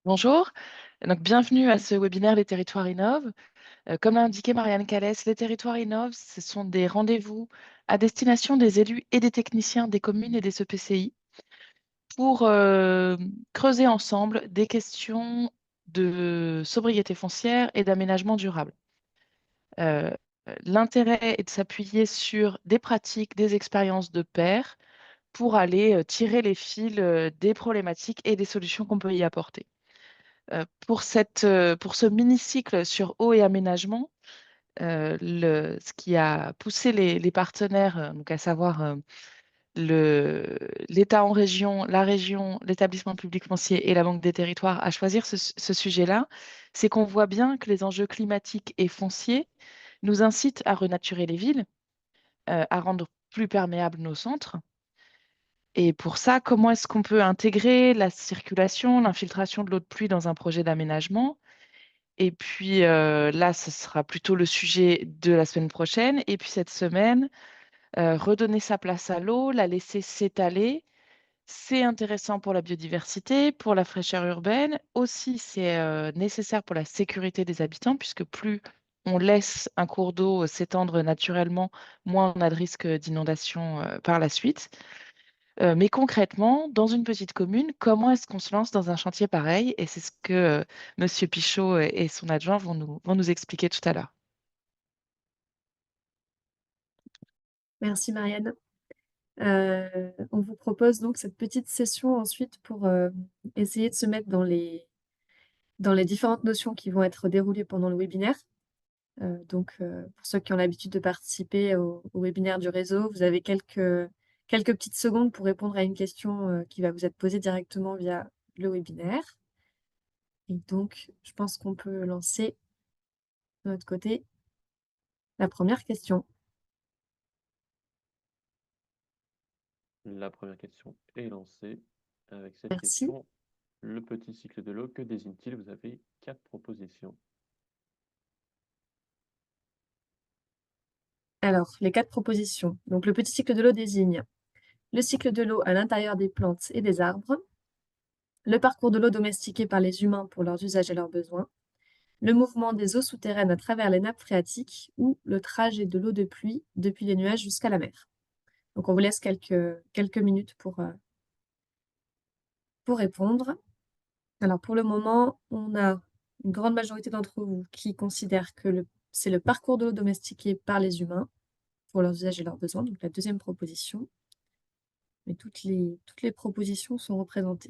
Bonjour, donc bienvenue à ce webinaire Les Territoires Innovent. Comme l'a indiqué Marianne Calès, les Territoires Innovent, ce sont des rendez-vous à destination des élus et des techniciens des communes et des EPCI pour creuser ensemble des questions de sobriété foncière et d'aménagement durable. Euh, L'intérêt est de s'appuyer sur des pratiques, des expériences de pairs pour aller tirer les fils des problématiques et des solutions qu'on peut y apporter. Pour ce mini-cycle sur eau et aménagement, ce qui a poussé les partenaires, donc à savoir l'État en région, la région, l'établissement public foncier et la Banque des territoires à choisir ce sujet-là, c'est qu'on voit bien que les enjeux climatiques et fonciers nous incitent à renaturer les villes, à rendre plus perméables nos centres. Et pour ça, comment est-ce qu'on peut intégrer la circulation, l'infiltration de l'eau de pluie dans un projet d'aménagement? Et puis là, ce sera plutôt le sujet de la semaine prochaine. Et puis cette semaine, redonner sa place à l'eau, la laisser s'étaler, c'est intéressant pour la biodiversité, pour la fraîcheur urbaine. Aussi, c'est nécessaire pour la sécurité des habitants, puisque plus on laisse un cours d'eau s'étendre naturellement, moins on a de risque d'inondation par la suite. Mais concrètement, dans une petite commune, comment est-ce qu'on se lance dans un chantier pareil? Et c'est ce que Monsieur Pichot et son adjoint vont nous expliquer tout à l'heure. Merci Marianne. On vous propose donc cette petite session ensuite pour essayer de se mettre dans les différentes notions qui vont être déroulées pendant le webinaire. Pour ceux qui ont l'habitude de participer au webinaire du réseau, vous avez quelques petites secondes pour répondre à une question qui va vous être posée directement via le webinaire. Et donc, je pense qu'on peut lancer de notre côté la première question. La première question est lancée avec cette Merci. question. Le petit cycle de l'eau, que désigne-t-il? Vous avez 4 propositions. Alors, les 4 propositions. Donc, le petit cycle de l'eau désigne le cycle de l'eau à l'intérieur des plantes et des arbres, le parcours de l'eau domestiqué par les humains pour leurs usages et leurs besoins, le mouvement des eaux souterraines à travers les nappes phréatiques ou le trajet de l'eau de pluie depuis les nuages jusqu'à la mer. Donc, on vous laisse quelques minutes pour répondre. Alors, pour le moment, on a une grande majorité d'entre vous qui considèrent que c'est le parcours de l'eau domestiqué par les humains pour leurs usages et leurs besoins, donc la deuxième proposition. Mais toutes les propositions sont représentées.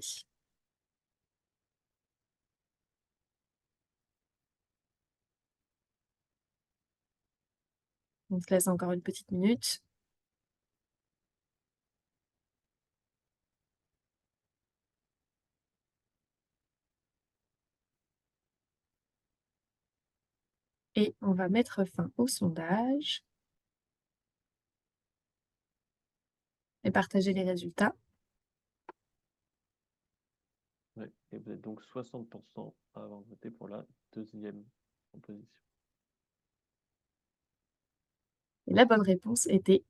On se laisse encore une petite minute. Et on va mettre fin au sondage et partager les résultats. Ouais, et vous êtes donc 60% à avoir voté pour la deuxième proposition. Et la bonne réponse était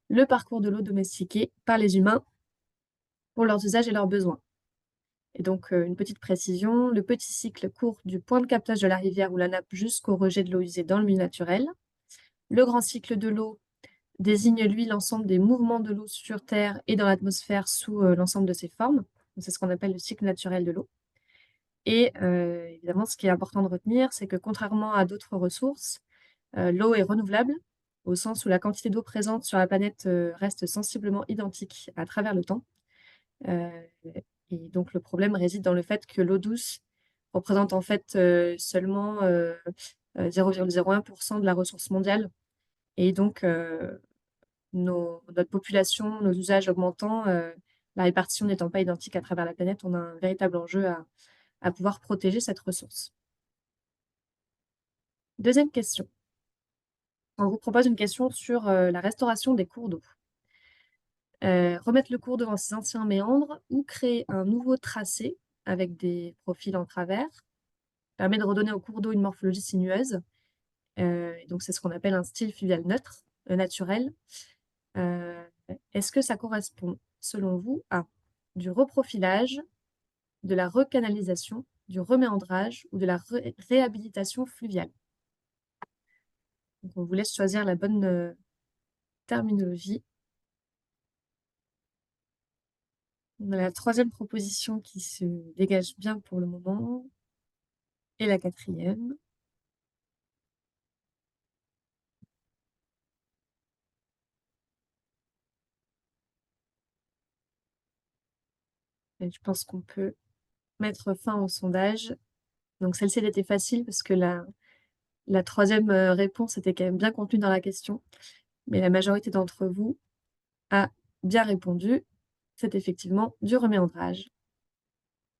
le parcours de l'eau domestiqué par les humains pour leurs usages et leurs besoins. Et donc, une petite précision, le petit cycle court du point de captage de la rivière ou la nappe jusqu'au rejet de l'eau usée dans le milieu naturel. Le grand cycle de l'eau désigne, lui, l'ensemble des mouvements de l'eau sur Terre et dans l'atmosphère sous l'ensemble de ses formes. C'est ce qu'on appelle le cycle naturel de l'eau. Et évidemment, ce qui est important de retenir, c'est que contrairement à d'autres ressources, l'eau est renouvelable, au sens où la quantité d'eau présente sur la planète reste sensiblement identique à travers le temps. Et donc le problème réside dans le fait que l'eau douce représente en fait seulement 0,01% de la ressource mondiale. Et donc, notre population, nos usages augmentant, la répartition n'étant pas identique à travers la planète, on a un véritable enjeu à pouvoir protéger cette ressource. Deuxième question. On vous propose une question sur la restauration des cours d'eau. Remettre le cours devant ses anciens méandres ou créer un nouveau tracé avec des profils en travers permet de redonner au cours d'eau une morphologie sinueuse. Donc, c'est ce qu'on appelle un style fluvial neutre, naturel. Est-ce que ça correspond, selon vous, à du reprofilage, de la recanalisation du reméandrage ou de la réhabilitation fluviale. Donc, on vous laisse choisir la bonne terminologie. On a la troisième proposition qui se dégage bien pour le moment, et la quatrième. Et je pense qu'on peut mettre fin au sondage. Donc celle-ci, elle était facile parce que la troisième réponse était quand même bien contenue dans la question. Mais la majorité d'entre vous a bien répondu. C'est effectivement du reméandrage.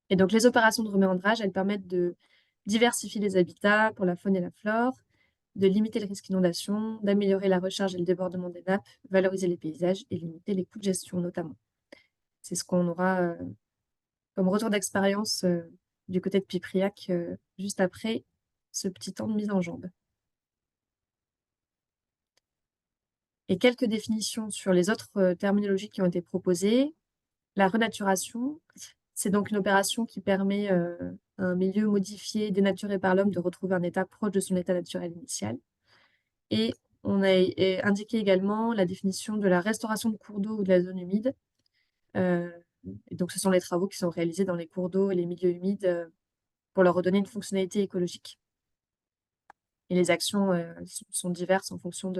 Et donc les opérations de reméandrage, elles permettent de diversifier les habitats pour la faune et la flore, de limiter le risque d'inondation, d'améliorer la recharge et le débordement des nappes, valoriser les paysages et limiter les coûts de gestion notamment. C'est ce qu'on aura comme retour d'expérience du côté de Pipriac juste après ce petit temps de mise en jambe. Et quelques définitions sur les autres terminologies qui ont été proposées. La renaturation, c'est donc une opération qui permet à un milieu modifié, dénaturé par l'homme, de retrouver un état proche de son état naturel initial. Et on a indiqué également la définition de la restauration de cours d'eau ou de la zone humide. Et donc, ce sont les travaux qui sont réalisés dans les cours d'eau et les milieux humides pour leur redonner une fonctionnalité écologique. Et les actions sont diverses en fonction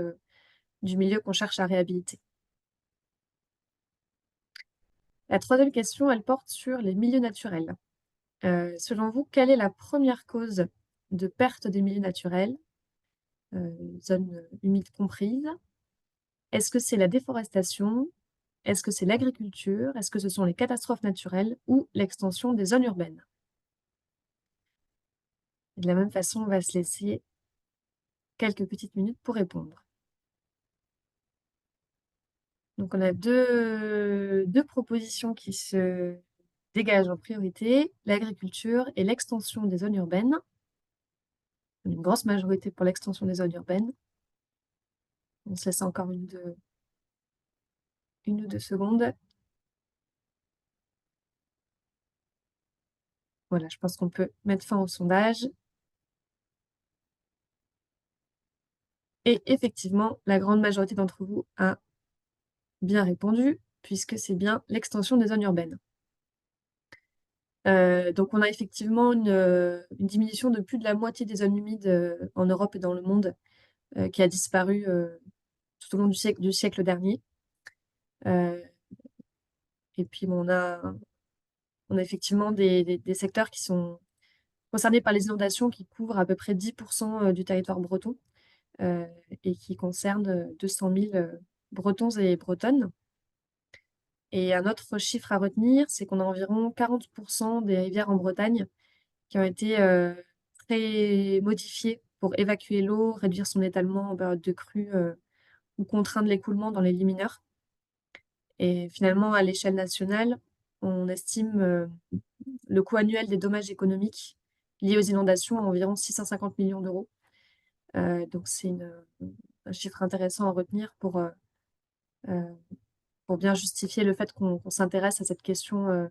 du milieu qu'on cherche à réhabiliter. La troisième question, elle porte sur les milieux naturels. Selon vous, quelle est la première cause de perte des milieux naturels, zones humides comprises? Est-ce que c'est la déforestation? Est-ce que c'est l'agriculture? Est-ce que ce sont les catastrophes naturelles ou l'extension des zones urbaines? Et de la même façon, on va se laisser quelques petites minutes pour répondre. Donc, on a deux propositions qui se dégagent en priorité, l'agriculture et l'extension des zones urbaines. Une grosse majorité pour l'extension des zones urbaines. On se laisse encore une ou deux secondes. Voilà, je pense qu'on peut mettre fin au sondage. Et effectivement, la grande majorité d'entre vous a bien répondu, puisque c'est bien l'extension des zones urbaines. Donc on a effectivement une diminution de plus de la moitié des zones humides en Europe et dans le monde qui a disparu tout au long du siècle dernier. Et puis bon, on a effectivement des secteurs qui sont concernés par les inondations qui couvrent à peu près 10% du territoire breton et qui concernent 200 000 Bretons et Bretonnes. Et un autre chiffre à retenir, c'est qu'on a environ 40% des rivières en Bretagne qui ont été très modifiées pour évacuer l'eau, réduire son étalement en période de crue ou contraindre l'écoulement dans les lits mineurs. Et finalement, à l'échelle nationale, on estime le coût annuel des dommages économiques liés aux inondations à environ 650 millions d'euros. Donc c'est un chiffre intéressant à retenir pour bien justifier le fait qu'on s'intéresse à cette question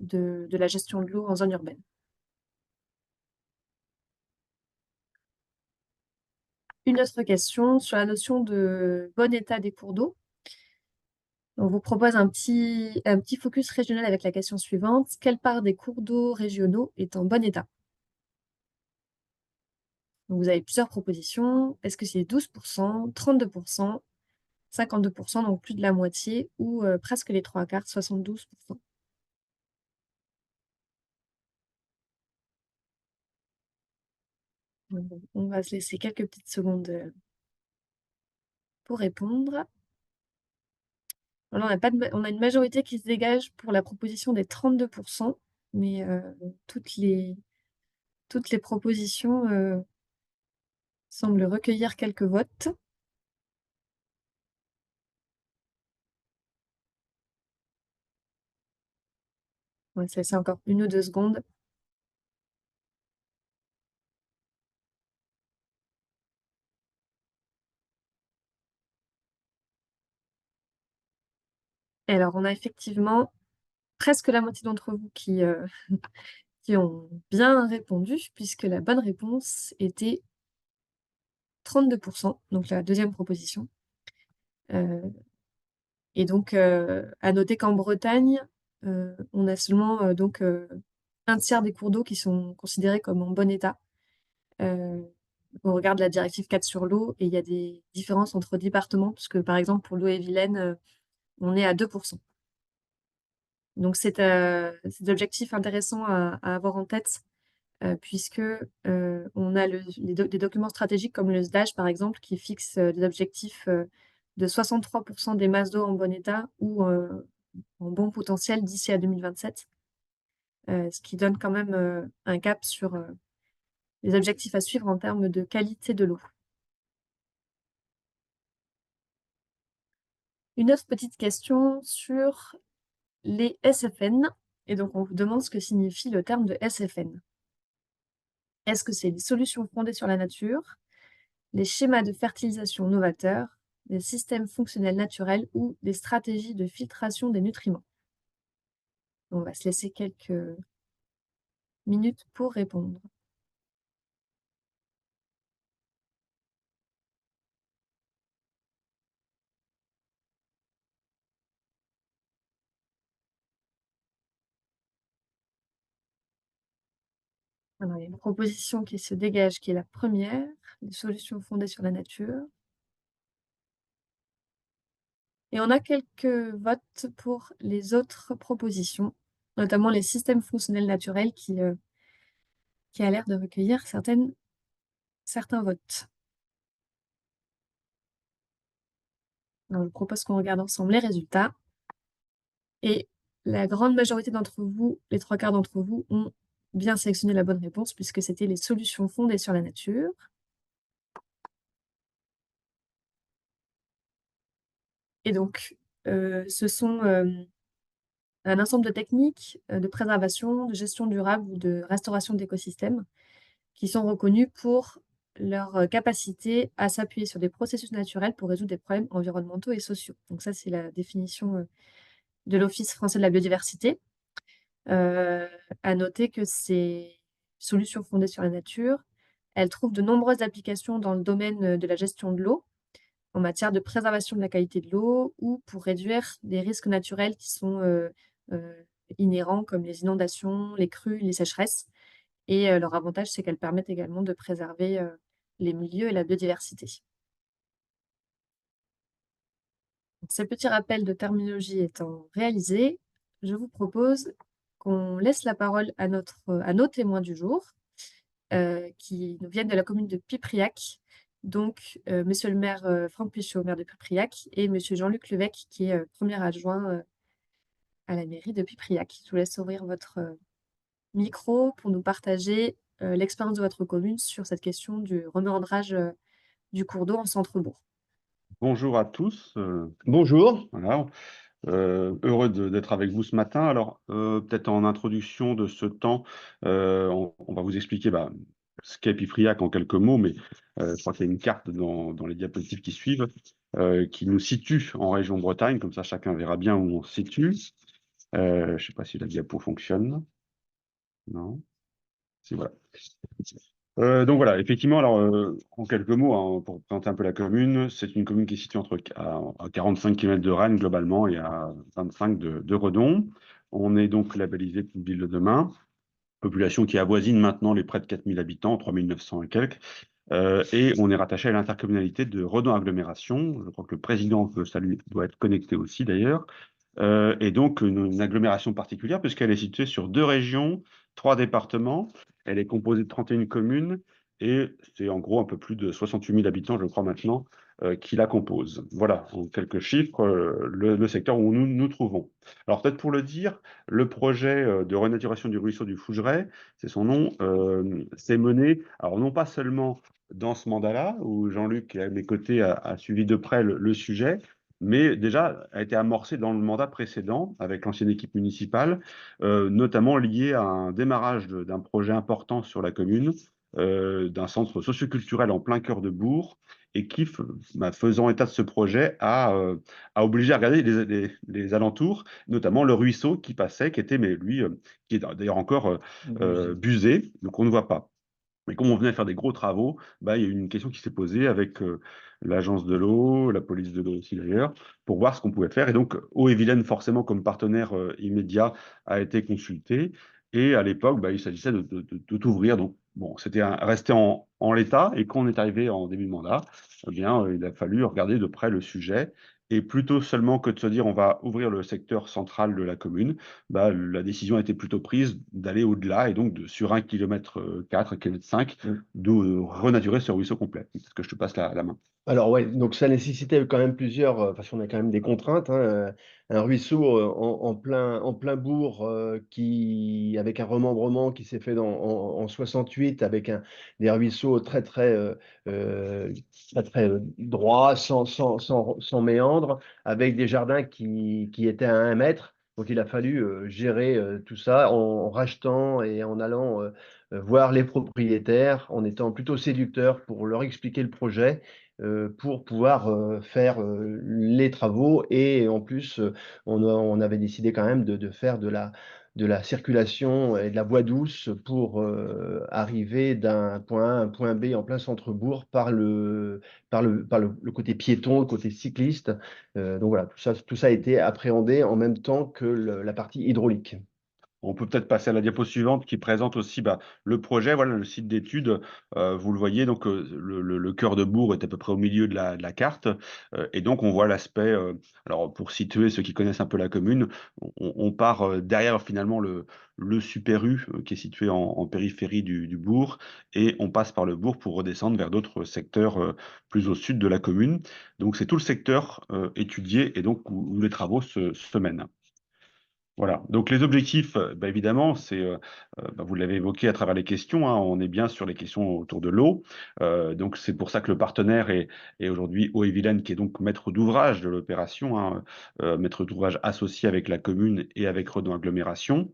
de la gestion de l'eau en zone urbaine. Une autre question sur la notion de bon état des cours d'eau. On vous propose un petit focus régional avec la question suivante. Quelle part des cours d'eau régionaux est en bon état? Donc vous avez plusieurs propositions. Est-ce que c'est 12%, 32%, 52%, donc plus de la moitié, ou presque les trois quarts, 72%? On va se laisser quelques petites secondes pour répondre. Alors, on a une majorité qui se dégage pour la proposition des 32%, mais toutes les propositions semblent recueillir quelques votes. On va se laisser encore une ou deux secondes. Et alors, on a effectivement presque la moitié d'entre vous qui qui ont bien répondu, puisque la bonne réponse était 32%, donc la deuxième proposition. Et donc, à noter qu'en Bretagne, on a seulement donc un tiers des cours d'eau qui sont considérés comme en bon état. On regarde la directive 4 sur l'eau et il y a des différences entre départements, puisque par exemple pour l'eau-et-Vilaine, on est à 2%. Donc c'est des objectifs intéressants à avoir en tête, puisque on a des documents stratégiques comme le SDAGE par exemple, qui fixe des objectifs de 63% des masses d'eau en bon état ou en bon potentiel d'ici à 2027, ce qui donne quand même un cap sur les objectifs à suivre en termes de qualité de l'eau. Une autre petite question sur les SFN, et donc on vous demande ce que signifie le terme de SFN. Est-ce que c'est des solutions fondées sur la nature, des schémas de fertilisation novateurs, des systèmes fonctionnels naturels ou des stratégies de filtration des nutriments? On va se laisser quelques minutes pour répondre. Alors, il y a une proposition qui se dégage, qui est la première, des solutions fondées sur la nature. Et on a quelques votes pour les autres propositions, notamment les systèmes fonctionnels naturels qui a l'air de recueillir certains votes. Alors, je propose qu'on regarde ensemble les résultats. Et la grande majorité d'entre vous, les 3/4 d'entre vous, ont bien sélectionné la bonne réponse, puisque c'était les solutions fondées sur la nature. Et donc, ce sont un ensemble de techniques de préservation, de gestion durable ou de restauration d'écosystèmes qui sont reconnus pour leur capacité à s'appuyer sur des processus naturels pour résoudre des problèmes environnementaux et sociaux. Donc ça, c'est la définition de l'Office français de la biodiversité. À noter que ces solutions fondées sur la nature, elles trouvent de nombreuses applications dans le domaine de la gestion de l'eau, en matière de préservation de la qualité de l'eau ou pour réduire des risques naturels qui sont inhérents, comme les inondations, les crues, les sécheresses. Et leur avantage, c'est qu'elles permettent également de préserver les milieux et la biodiversité. Donc, ces petits rappels de terminologie étant réalisés, je vous propose qu'on laisse la parole à nos témoins du jour, qui nous viennent de la commune de Pipriac. Donc, monsieur le maire Franck Pichot, maire de Pipriac, et monsieur Jean-Luc Levesque, qui est premier adjoint à la mairie de Pipriac. Je vous laisse ouvrir votre micro pour nous partager l'expérience de votre commune sur cette question du reméandrage du cours d'eau en centre-bourg. Bonjour à tous. Bonjour. Voilà, heureux d'être avec vous ce matin. Alors, peut-être en introduction de ce temps, on va vous expliquer ce qu'est Pipriac en quelques mots, mais je crois qu'il y a une carte dans les diapositives qui suivent qui nous situe en région Bretagne, comme ça chacun verra bien où on se situe. Je ne sais pas si la diapo fonctionne. Non. Si, voilà. Donc voilà, effectivement, alors en quelques mots, hein, pour présenter un peu la commune, c'est une commune qui est située à 45 km de Rennes globalement et à 25 de Redon. On est donc labellisé ville de demain, population qui avoisine maintenant les près de 4000 habitants, 3900 et quelques. Et on est rattaché à l'intercommunalité de Redon Agglomération. Je crois que le président doit être connecté aussi d'ailleurs. Et donc une agglomération particulière puisqu'elle est située sur 2 régions, 3 départements. Elle est composée de 31 communes et c'est en gros un peu plus de 68 000 habitants, je crois maintenant, qui la composent. Voilà, en quelques chiffres, le secteur où nous nous trouvons. Alors peut-être pour le dire, le projet de renaturation du ruisseau du Fougeray, c'est son nom, s'est mené, alors non pas seulement dans ce mandat-là, où Jean-Luc, à mes côtés, a suivi de près le sujet, mais déjà a été amorcé dans le mandat précédent avec l'ancienne équipe municipale, notamment lié à un démarrage d'un projet important sur la commune, d'un centre socioculturel en plein cœur de bourg et qui, faisant état de ce projet, a obligé à regarder les alentours, notamment le ruisseau qui passait, qui était, mais lui, qui est d'ailleurs encore busé, donc on ne voit pas. Mais comme on venait faire des gros travaux, bah, il y a eu une question qui s'est posée avec l'agence de l'eau, la police de l'eau aussi d'ailleurs, pour voir ce qu'on pouvait faire. Et donc, Eaux-et-Vilaine, forcément, comme partenaire immédiat, a été consulté. Et à l'époque, bah, il s'agissait de tout ouvrir. Donc, bon, c'était resté en l'état. Et quand on est arrivé en début de mandat, eh bien, il a fallu regarder de près le sujet. Et plutôt seulement que de se dire on va ouvrir le secteur central de la commune, bah, la décision a été plutôt prise d'aller au-delà et donc sur 1 km 4, 1 km 5, de renaturer ce ruisseau complet. Est-ce que je te passe la main? Alors ouais, donc ça nécessitait quand même plusieurs, parce qu'on a quand même des contraintes, hein, un ruisseau en plein bourg qui, avec un remembrement qui s'est fait en 68, avec des ruisseaux très droits, sans méandre, avec des jardins qui étaient à 1 mètre. Donc il a fallu gérer tout ça en rachetant et en allant voir les propriétaires, en étant plutôt séducteur pour leur expliquer le projet pour pouvoir faire les travaux. Et en plus, on avait décidé quand même de faire de la circulation et de la voie douce pour arriver d'un point A à un point B en plein centre-bourg le côté piéton, le côté cycliste. Donc voilà, tout ça a été appréhendé en même temps que la partie hydraulique. On peut peut-être passer à la diapo suivante qui présente aussi le projet, voilà, le site d'études. Vous le voyez, donc le cœur de bourg est à peu près au milieu de la carte. Et donc, on voit l'aspect, alors pour situer ceux qui connaissent un peu la commune, on part derrière finalement le Super U qui est situé en périphérie du bourg. Et on passe par le bourg pour redescendre vers d'autres secteurs plus au sud de la commune. Donc, c'est tout le secteur étudié et donc où les travaux se mènent. Voilà. Donc les objectifs, évidemment, vous l'avez évoqué à travers les questions, hein, on est bien sur les questions autour de l'eau. Donc c'est pour ça que le partenaire est aujourd'hui Eaux-et-Vilaine, qui est donc maître d'ouvrage de l'opération, hein, maître d'ouvrage associé avec la commune et avec Redon Agglomération,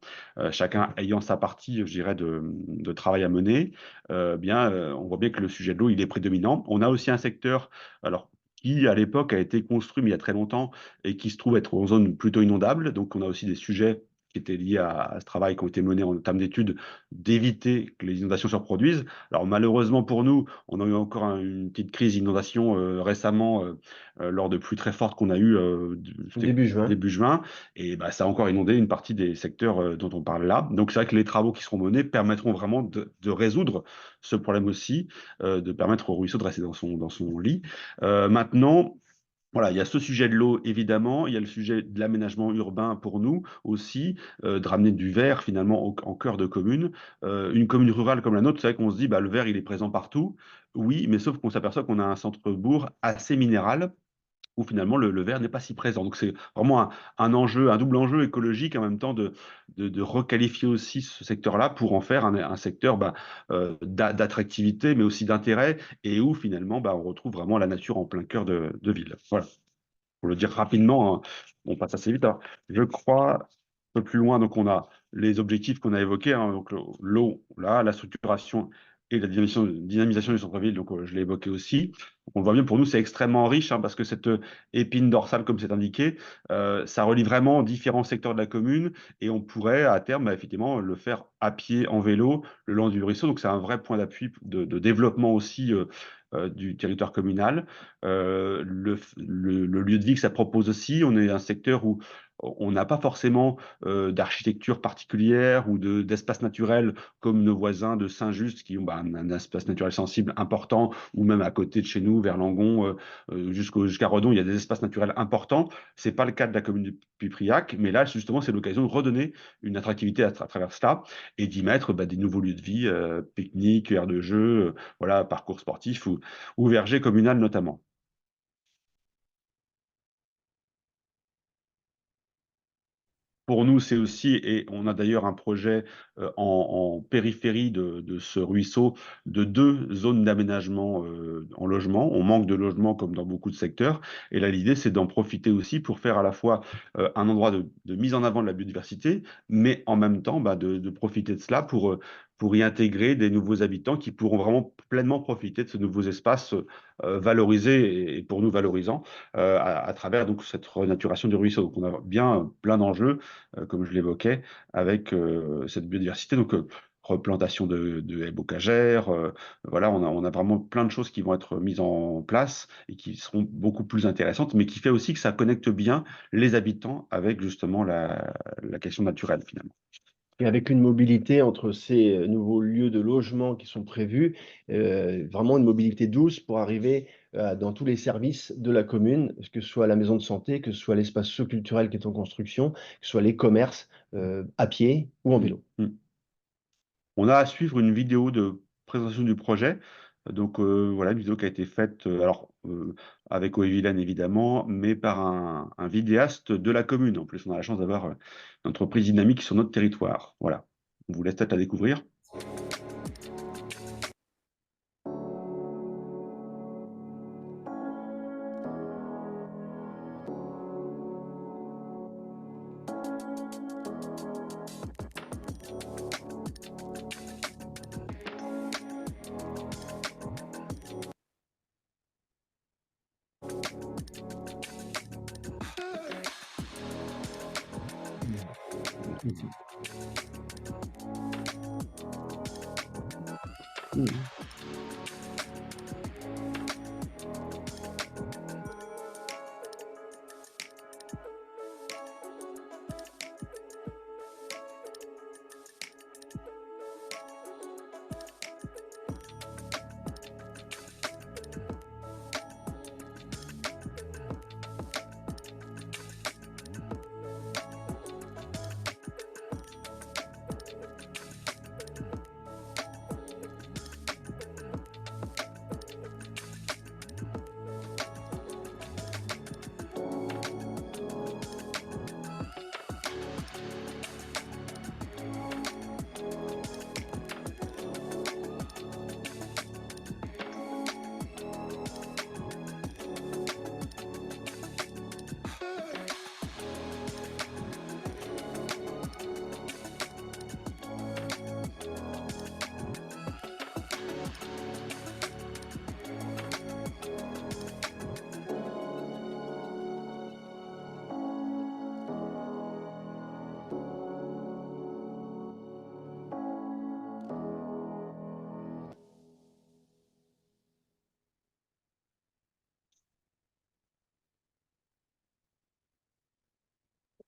chacun ayant sa partie, je dirais, de travail à mener. On voit bien que le sujet de l'eau, il est prédominant. On a aussi un secteur, alors qui à l'époque a été construit, mais il y a très longtemps, et qui se trouve être en zone plutôt inondable. Donc, on a aussi des sujets qui étaient liés à ce travail qui ont été menés en termes d'études, d'éviter que les inondations se reproduisent. Alors, malheureusement pour nous, on a eu encore une petite crise d'inondation récemment lors de pluies très fortes qu'on a eues Début juin. début juin. Et ça a encore inondé une partie des secteurs dont on parle là. Donc, c'est vrai que les travaux qui seront menés permettront vraiment de résoudre ce problème aussi, de permettre au ruisseau de rester dans son lit. Maintenant, voilà, il y a ce sujet de l'eau, évidemment, il y a le sujet de l'aménagement urbain pour nous aussi, de ramener du vert finalement en cœur de commune. Une commune rurale comme la nôtre, c'est vrai qu'on se dit, le vert, il est présent partout. Oui, mais sauf qu'on s'aperçoit qu'on a un centre-bourg assez minéral, où finalement le verre n'est pas si présent. Donc c'est vraiment un enjeu, un double enjeu écologique en même temps de requalifier aussi ce secteur-là pour en faire un secteur d'attractivité, mais aussi d'intérêt, et où finalement on retrouve vraiment la nature en plein cœur de ville. Voilà, pour le dire rapidement, hein, on passe assez vite. Alors, je crois un peu plus loin, donc on a les objectifs qu'on a évoqués, hein, donc l'eau, là, la structuration et la dynamisation du centre-ville, donc je l'ai évoqué aussi. On le voit bien, pour nous, c'est extrêmement riche, hein, parce que cette épine dorsale, comme c'est indiqué, ça relie vraiment différents secteurs de la commune, et on pourrait à terme, effectivement, le faire à pied, en vélo, le long du ruisseau. Donc c'est un vrai point d'appui de développement aussi du territoire communal. Le lieu de vie que ça propose aussi, on est un secteur où on n'a pas forcément d'architecture particulière ou d'espace naturel comme nos voisins de Saint-Just qui ont un espace naturel sensible important, ou même à côté de chez nous, vers Langon, jusqu'à Redon, il y a des espaces naturels importants. Ce n'est pas le cas de la commune de Pipriac, mais là, justement, c'est l'occasion de redonner une attractivité à travers cela et d'y mettre des nouveaux lieux de vie, pique-nique, aires de jeu, voilà, parcours sportifs ou verger communal notamment. Pour nous, c'est aussi, et on a d'ailleurs un projet en périphérie de ce ruisseau, de 2 zones d'aménagement en logement. On manque de logements comme dans beaucoup de secteurs. Et là, l'idée, c'est d'en profiter aussi pour faire à la fois un endroit de mise en avant de la biodiversité, mais en même temps de profiter de cela pour pour y intégrer des nouveaux habitants qui pourront vraiment pleinement profiter de ce nouveaux espaces valorisés et pour nous valorisants à travers donc cette renaturation du ruisseau. Donc on a bien plein d'enjeux, comme je l'évoquais, avec cette biodiversité. Donc replantation de haies bocagères, voilà, on a vraiment plein de choses qui vont être mises en place et qui seront beaucoup plus intéressantes, mais qui fait aussi que ça connecte bien les habitants avec justement la question naturelle finalement. Et avec une mobilité entre ces nouveaux lieux de logement qui sont prévus, vraiment une mobilité douce pour arriver dans tous les services de la commune, que ce soit la maison de santé, que ce soit l'espace socio-culturel qui est en construction, que ce soit les commerces, à pied ou en vélo. On a à suivre une vidéo de présentation du projet. Donc voilà, une vidéo qui a été faite avec Oevilen évidemment, mais par un vidéaste de la commune. En plus, on a la chance d'avoir une entreprise dynamique sur notre territoire. Voilà, on vous laisse peut-être la découvrir.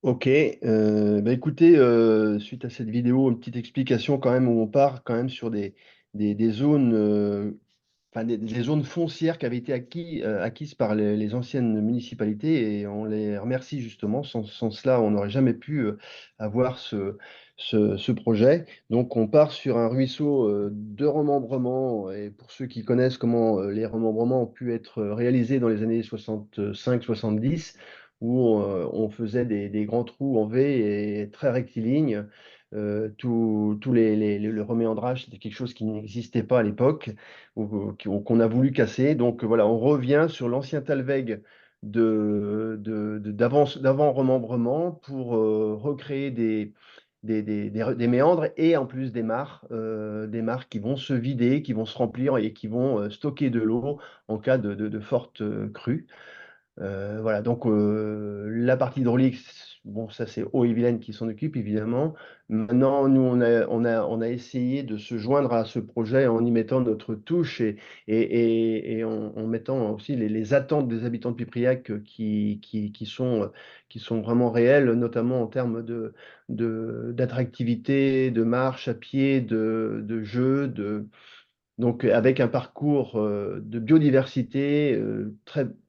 Ok, bah écoutez, suite à cette vidéo, une petite explication quand même où on part quand même sur des zones, enfin des zones foncières qui avaient été acquises par les anciennes municipalités et on les remercie justement. Sans cela, on n'aurait jamais pu avoir ce projet. Donc on part sur un ruisseau de remembrement et pour ceux qui connaissent comment les remembrements ont pu être réalisés dans les années 65-70 où on faisait des grands trous en V et très rectilignes. Le reméandrage, c'était quelque chose qui n'existait pas à l'époque, qu'on a voulu casser. Donc voilà, on revient sur l'ancien Talweg d'avant remembrement pour recréer des méandres et en plus des mares qui vont se vider, qui vont se remplir et qui vont stocker de l'eau en cas de fortes crues. Voilà, donc la partie hydraulique, bon, ça c'est Eaux-et-Vilaine qui s'en occupe évidemment. Maintenant, nous, on a essayé de se joindre à ce projet en y mettant notre touche et en mettant aussi les attentes des habitants de Pipriac qui sont vraiment réelles, notamment en termes d'attractivité, de marche à pied, de jeu, donc, avec un parcours de biodiversité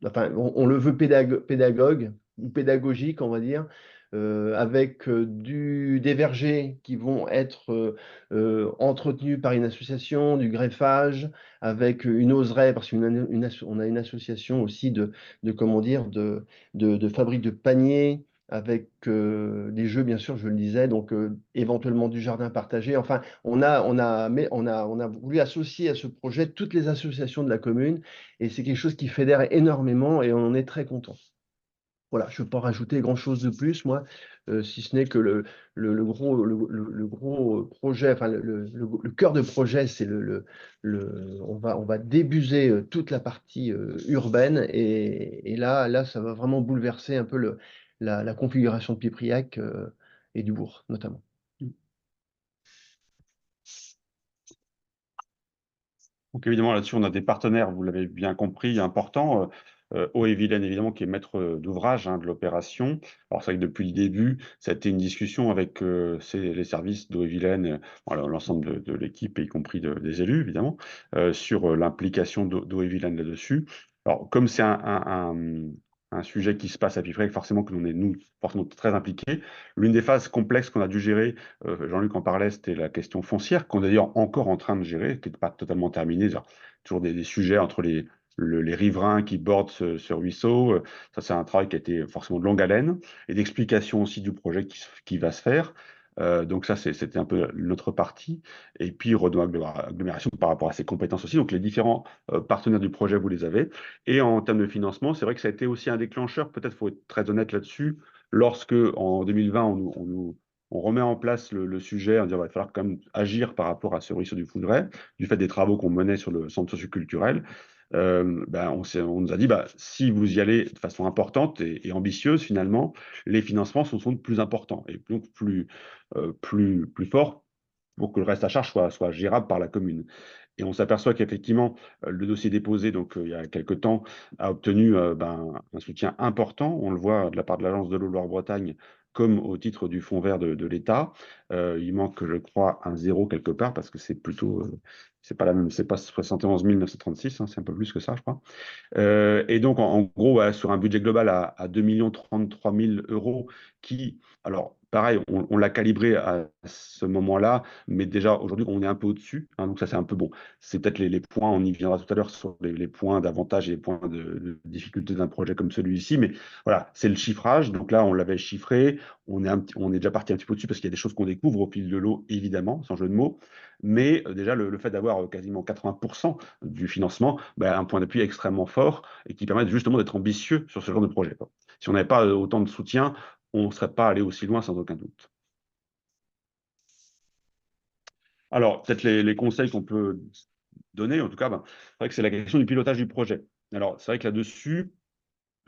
enfin, on le veut pédagogue ou pédagogique, on va dire, avec des vergers qui vont être entretenus par une association, du greffage, avec une oseraie, parce qu'on a une association aussi comment dire, de fabrique de paniers, avec des jeux, bien sûr, je le disais, donc éventuellement du jardin partagé. Enfin, on a voulu associer à ce projet toutes les associations de la commune et c'est quelque chose qui fédère énormément et on en est très content. Voilà, je ne peux pas rajouter grand-chose de plus, moi, si ce n'est que le gros projet, enfin le cœur de projet, c'est on va débuser toute la partie urbaine et là, ça va vraiment bouleverser un peu la configuration de Pipriac et du bourg, notamment. Donc évidemment, là-dessus, on a des partenaires, vous l'avez bien compris, importants. Eaux-et-Vilaine, évidemment, qui est maître d'ouvrage de l'opération. Alors c'est vrai que depuis le début, ça a été une discussion avec les services d'Eaux-et-Vilaine, voilà, l'ensemble de l'équipe, y compris des élus, évidemment, sur l'implication d'Eaux-et-Vilaine là-dessus. Alors comme c'est un sujet qui se passe à Piffrec, forcément que l'on est, nous, forcément très impliqués. L'une des phases complexes qu'on a dû gérer, Jean-Luc en parlait, c'était la question foncière, qu'on est d'ailleurs encore en train de gérer, qui n'est pas totalement terminée. Toujours des sujets entre les riverains qui bordent ce ruisseau. Ça, c'est un travail qui a été forcément de longue haleine, et d'explication aussi du projet qui va se faire. Donc ça, c'était un peu notre partie. Et puis, Renault Agglomération par rapport à ses compétences aussi. Donc les différents partenaires du projet, vous les avez. Et en termes de financement, c'est vrai que ça a été aussi un déclencheur, peut-être faut être très honnête là-dessus, lorsque en 2020, on remet en place le sujet, on dit il va falloir quand même agir par rapport à ce ruisseau du Foudray, du fait des travaux qu'on menait sur le centre socioculturel. On nous a dit, si vous y allez de façon importante et ambitieuse, finalement, les financements sont plus importants et donc plus forts pour que le reste à charge soit gérable par la commune. Et on s'aperçoit qu'effectivement, le dossier déposé, donc il y a quelque temps, a obtenu un soutien important. On le voit de la part de l'Agence de l'eau Loire-Bretagne, comme au titre du fonds vert de l'État. Il manque, je crois, un zéro quelque part, parce que c'est plutôt, c'est pas la même, c'est pas 71 936, hein, c'est un peu plus que ça, je crois. Et donc, en gros, sur un budget global à 2 33 000 euros, qui, alors, pareil, on l'a calibré à ce moment-là, mais déjà, aujourd'hui, on est un peu au-dessus. Hein, donc, ça, c'est un peu bon. C'est peut-être les points, on y viendra tout à l'heure sur les points d'avantage et les points de difficulté d'un projet comme celui-ci. Mais voilà, c'est le chiffrage. Donc là, on l'avait chiffré. On est déjà parti un petit peu au-dessus parce qu'il y a des choses qu'on découvre au fil de l'eau, évidemment, sans jeu de mots. Mais déjà, le fait d'avoir quasiment 80% du financement, un point d'appui extrêmement fort et qui permet justement d'être ambitieux sur ce genre de projet, quoi. Si on n'avait pas autant de soutien, on ne serait pas allé aussi loin sans aucun doute. Alors, peut-être les conseils qu'on peut donner, en tout cas, c'est vrai que c'est la question du pilotage du projet. Alors, c'est vrai que là-dessus,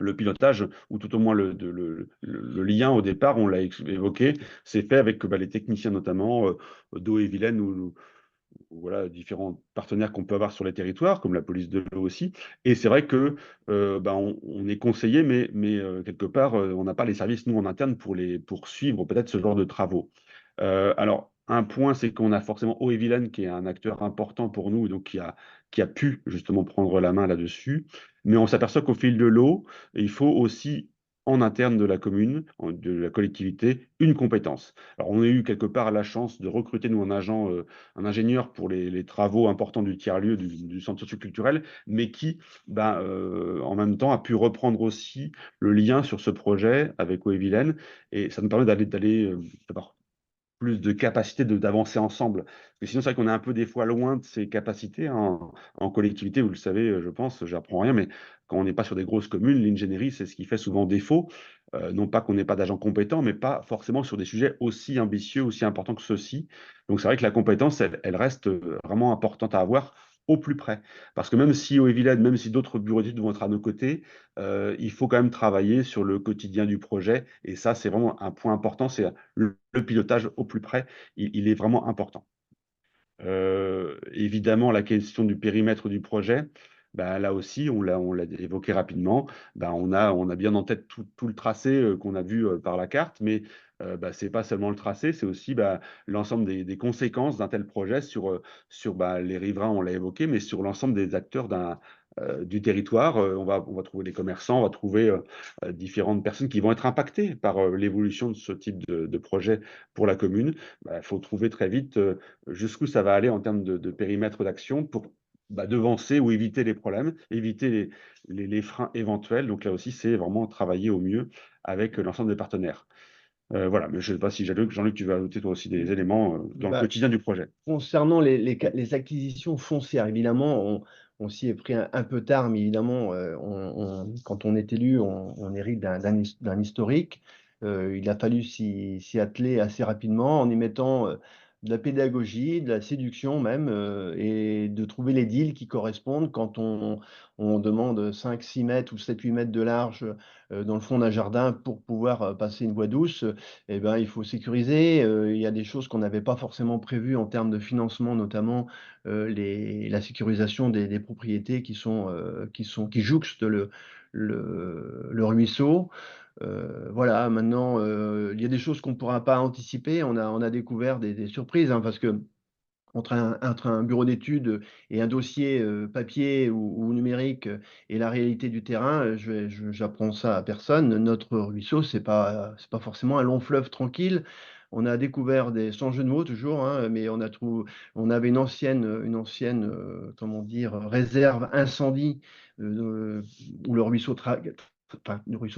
le pilotage, ou tout au moins le lien au départ, on l'a évoqué, c'est fait avec les techniciens notamment d'Eaux-et-Vilaine ou voilà, différents partenaires qu'on peut avoir sur les territoires, comme la police de l'eau aussi. Et c'est vrai que on est conseillé, mais quelque part, on n'a pas les services, nous, en interne, pour suivre peut-être ce genre de travaux. Alors, un point, c'est qu'on a forcément Eaux-et-Vilaine, qui est un acteur important pour nous, donc qui a pu justement prendre la main là-dessus. Mais on s'aperçoit qu'au fil de l'eau, il faut aussi en interne de la commune, de la collectivité, une compétence. Alors, on a eu quelque part la chance de recruter, nous, un ingénieur pour les travaux importants du tiers-lieu du centre socioculturel, mais qui, en même temps, a pu reprendre aussi le lien sur ce projet avec Eaux-et-Vilaine. Et ça nous permet d'avoir plus de capacité d'avancer ensemble. Mais sinon, c'est vrai qu'on est un peu des fois loin de ces capacités, hein. En collectivité, vous le savez, je pense, j'apprends rien, mais quand on n'est pas sur des grosses communes, l'ingénierie, c'est ce qui fait souvent défaut. Non pas qu'on n'ait pas d'agents compétents, mais pas forcément sur des sujets aussi ambitieux, aussi importants que ceux-ci. Donc c'est vrai que la compétence, elle reste vraiment importante à avoir au plus près. Parce que même si au Evilène, même si d'autres bureaux d'études vont être à nos côtés, il faut quand même travailler sur le quotidien du projet. Et ça, c'est vraiment un point important, c'est le pilotage au plus près, il est vraiment important. Évidemment, la question du périmètre du projet, là aussi, on l'a évoqué rapidement. On a bien en tête tout le tracé qu'on a vu par la carte, mais ce n'est pas seulement le tracé, c'est aussi l'ensemble des conséquences d'un tel projet sur les riverains, on l'a évoqué, mais sur l'ensemble des acteurs du territoire. On va trouver des commerçants, on va trouver différentes personnes qui vont être impactées par l'évolution de ce type de projet pour la commune. Il faut trouver très vite jusqu'où ça va aller en termes de périmètre d'action pour devancer ou éviter les problèmes, éviter les freins éventuels. Donc là aussi, c'est vraiment travailler au mieux avec l'ensemble des partenaires. Voilà, mais je ne sais pas si Jean-Luc, tu veux ajouter toi aussi des éléments dans le quotidien du projet. Concernant les acquisitions foncières, évidemment, on s'y est pris un peu tard, mais évidemment, quand on est élu, on hérite d'un historique. Il a fallu s'y atteler assez rapidement en y mettant de la pédagogie, de la séduction même, et de trouver les deals qui correspondent quand on demande 5, 6 mètres ou 7, 8 mètres de large dans le fond d'un jardin pour pouvoir passer une voie douce. Eh ben, il faut sécuriser. Il y a des choses qu'on n'avait pas forcément prévues en termes de financement, notamment la sécurisation des propriétés qui jouxtent le ruisseau. Voilà, maintenant, il y a des choses qu'on ne pourra pas anticiper. On a découvert des surprises, hein, parce que entre un bureau d'études et un dossier papier ou numérique et la réalité du terrain, j'apprends ça à personne. Notre ruisseau, c'est pas forcément un long fleuve tranquille. On a découvert sans jeu de mots toujours, hein, mais on avait comment dire, réserve incendie où le ruisseau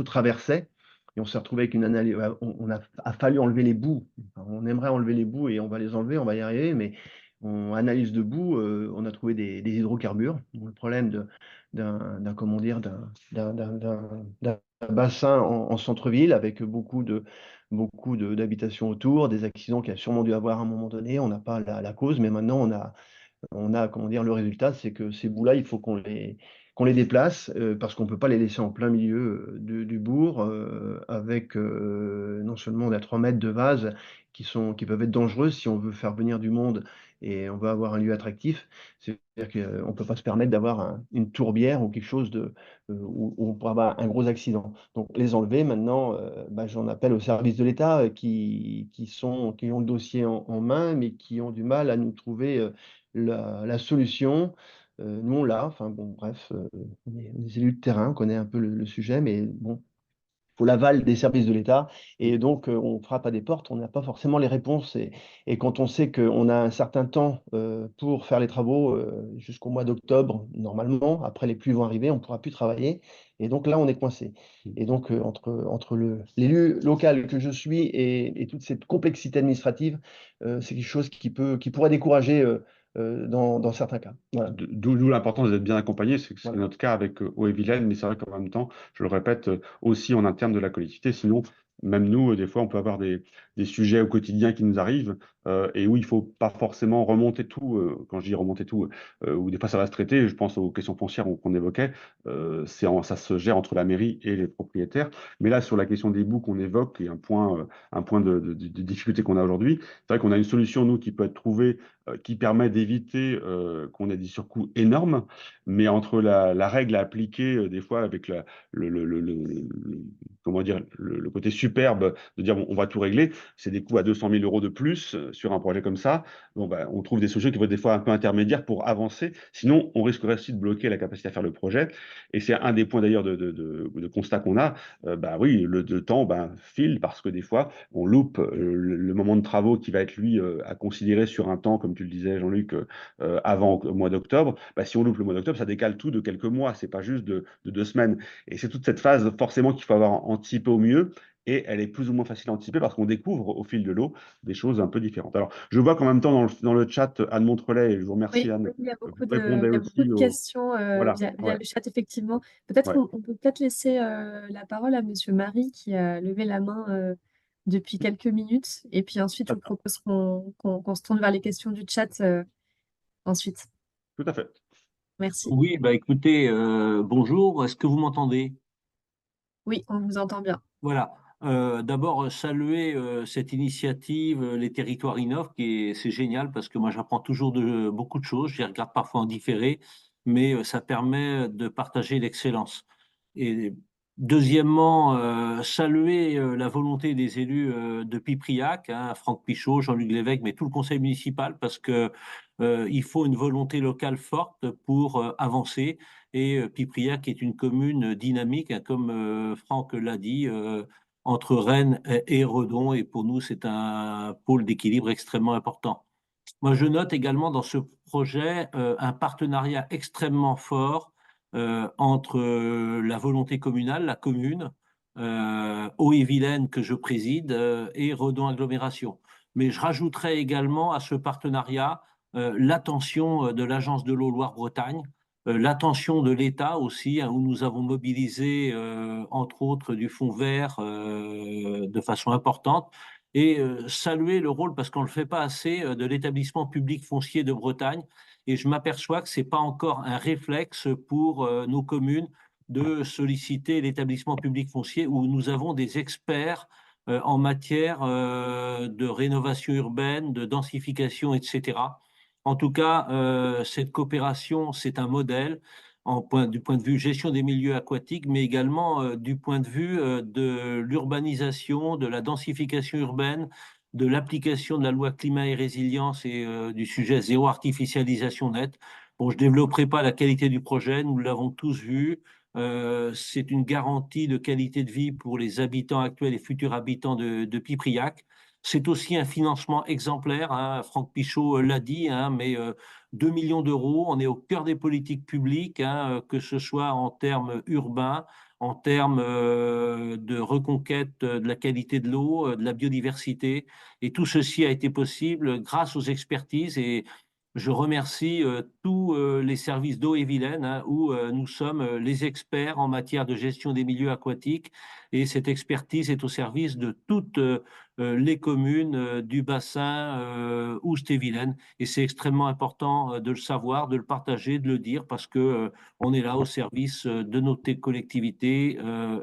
traversait. Et on s'est retrouvé avec une analyse. A fallu enlever les boues. Enfin, on aimerait enlever les boues et on va les enlever, on va y arriver, mais on analyse de boue, on a trouvé des hydrocarbures. Donc, le problème comment dire, d'un bassin en centre-ville avec beaucoup d'habitations autour, des accidents qu'il y a sûrement dû avoir à un moment donné. On n'a pas la cause, mais maintenant comment dire, le résultat, c'est que ces bouts-là, il faut qu'on les déplace parce qu'on ne peut pas les laisser en plein milieu du bourg avec non seulement des 3 mètres de vase qui peuvent être dangereux si on veut faire venir du monde et on veut avoir un lieu attractif. C'est-à-dire qu'on ne peut pas se permettre d'avoir une tourbière ou quelque chose où on pourrait avoir un gros accident. Donc les enlever maintenant, j'en appelle au service de l'État qui ont le dossier en main mais qui ont du mal à nous trouver la solution. Nous, on l'a. Enfin, bon, bref, on est des élus de terrain, on connaît un peu le sujet, mais bon, il faut l'aval des services de l'État. Et donc, on frappe à des portes, on n'a pas forcément les réponses. Et quand on sait qu'on a un certain temps pour faire les travaux jusqu'au mois d'octobre, normalement, après les pluies vont arriver, on ne pourra plus travailler. Et donc là, on est coincé. Et donc, entre l'élu local que je suis et toute cette complexité administrative, c'est quelque chose qui pourrait décourager dans certains cas. Voilà. D'où l'importance d'être bien accompagné, c'est Voilà. notre cas avec Haut-et-Vilaine, mais c'est vrai qu'en même temps, je le répète, aussi en interne de la collectivité, sinon, même nous, des fois, on peut avoir des sujets au quotidien qui nous arrivent et où il ne faut pas forcément remonter tout. Quand je dis remonter tout, où des fois ça va se traiter, je pense aux questions foncières qu'on évoquait, ça se gère entre la mairie et les propriétaires. Mais là, sur la question des boues qu'on évoque, et un point de difficulté qu'on a aujourd'hui, c'est vrai qu'on a une solution, nous, qui peut être trouvée qui permet d'éviter qu'on ait des surcoûts énormes, mais entre la règle à appliquer des fois avec comment dire, le côté superbe de dire bon, on va tout régler, c'est des coûts à 200 000 euros de plus sur un projet comme ça. Bon, on trouve des solutions qui vont être des fois un peu intermédiaires pour avancer. Sinon, on risquerait aussi de bloquer la capacité à faire le projet. Et c'est un des points d'ailleurs de constat qu'on a. Oui, le temps file parce que des fois, on loupe le moment de travaux qui va être, lui, à considérer sur un temps, comme tu le disais, Jean-Luc, avant le mois d'octobre. Si on loupe le mois d'octobre, ça décale tout de quelques mois, c'est pas juste de 2 semaines. Et c'est toute cette phase, forcément, qu'il faut avoir anticipé au mieux. Et elle est plus ou moins facile à anticiper parce qu'on découvre au fil de l'eau des choses un peu différentes. Alors, je vois qu'en même temps, dans le chat, Anne Montrelet, et je vous remercie, Oui, Anne, il y a vous répondez il y a beaucoup aussi de aux. questions Voilà, via ouais, le chat, effectivement. Peut-être ouais. on peut peut-être laisser la parole à Monsieur Marie qui a levé la main depuis quelques minutes. Et puis ensuite, je vous propose qu'on se tourne vers les questions du chat ensuite. Tout à fait. Merci. Oui, écoutez, bonjour, est-ce que vous m'entendez? Oui, on vous entend bien. Voilà. D'abord, saluer cette initiative, les territoires innovent, c'est génial parce que moi j'apprends toujours beaucoup de choses, je les regarde parfois en différé, mais ça permet de partager l'excellence. Et deuxièmement, saluer la volonté des élus de Pipriac, hein, Franck Pichot, Jean-Luc Lévesque, mais tout le conseil municipal, parce que il faut une volonté locale forte pour avancer. Et Pipriac est une commune dynamique, hein, comme Franck l'a dit, entre Rennes et Redon. Et pour nous, c'est un pôle d'équilibre extrêmement important. Moi, je note également dans ce projet un partenariat extrêmement fort entre la volonté communale, la commune, Haut-et-Vilaine que je préside, et Redon Agglomération. Mais je rajouterai également à ce partenariat l'attention de l'Agence de l'eau Loire-Bretagne, l'attention de l'État aussi, hein, où nous avons mobilisé, entre autres, du Fonds vert de façon importante, et saluer le rôle, parce qu'on ne le fait pas assez, de l'établissement public foncier de Bretagne. Et je m'aperçois que ce n'est pas encore un réflexe pour nos communes de solliciter l'établissement public foncier, où nous avons des experts en matière de rénovation urbaine, de densification, etc. En tout cas, cette coopération, c'est un modèle du point de vue gestion des milieux aquatiques, mais également du point de vue de l'urbanisation, de la densification urbaine, de l'application de la loi climat et résilience et du sujet zéro artificialisation nette. Bon, je ne développerai pas la qualité du projet, nous l'avons tous vu. C'est une garantie de qualité de vie pour les habitants actuels et futurs habitants de Pipriac. C'est aussi un financement exemplaire, hein, Franck Pichot l'a dit, hein, mais 2 millions d'euros, on est au cœur des politiques publiques, hein, que ce soit en termes urbains, en termes de reconquête de la qualité de l'eau, de la biodiversité. Et tout ceci a été possible grâce aux expertises, et je remercie tous les services d'Eau-et-Vilaine, hein, où nous sommes les experts en matière de gestion des milieux aquatiques, et cette expertise est au service de toutes les communes du bassin Oust-et-Vilaine. Et c'est extrêmement important de le savoir, de le partager, de le dire, parce que on est là au service de nos collectivités,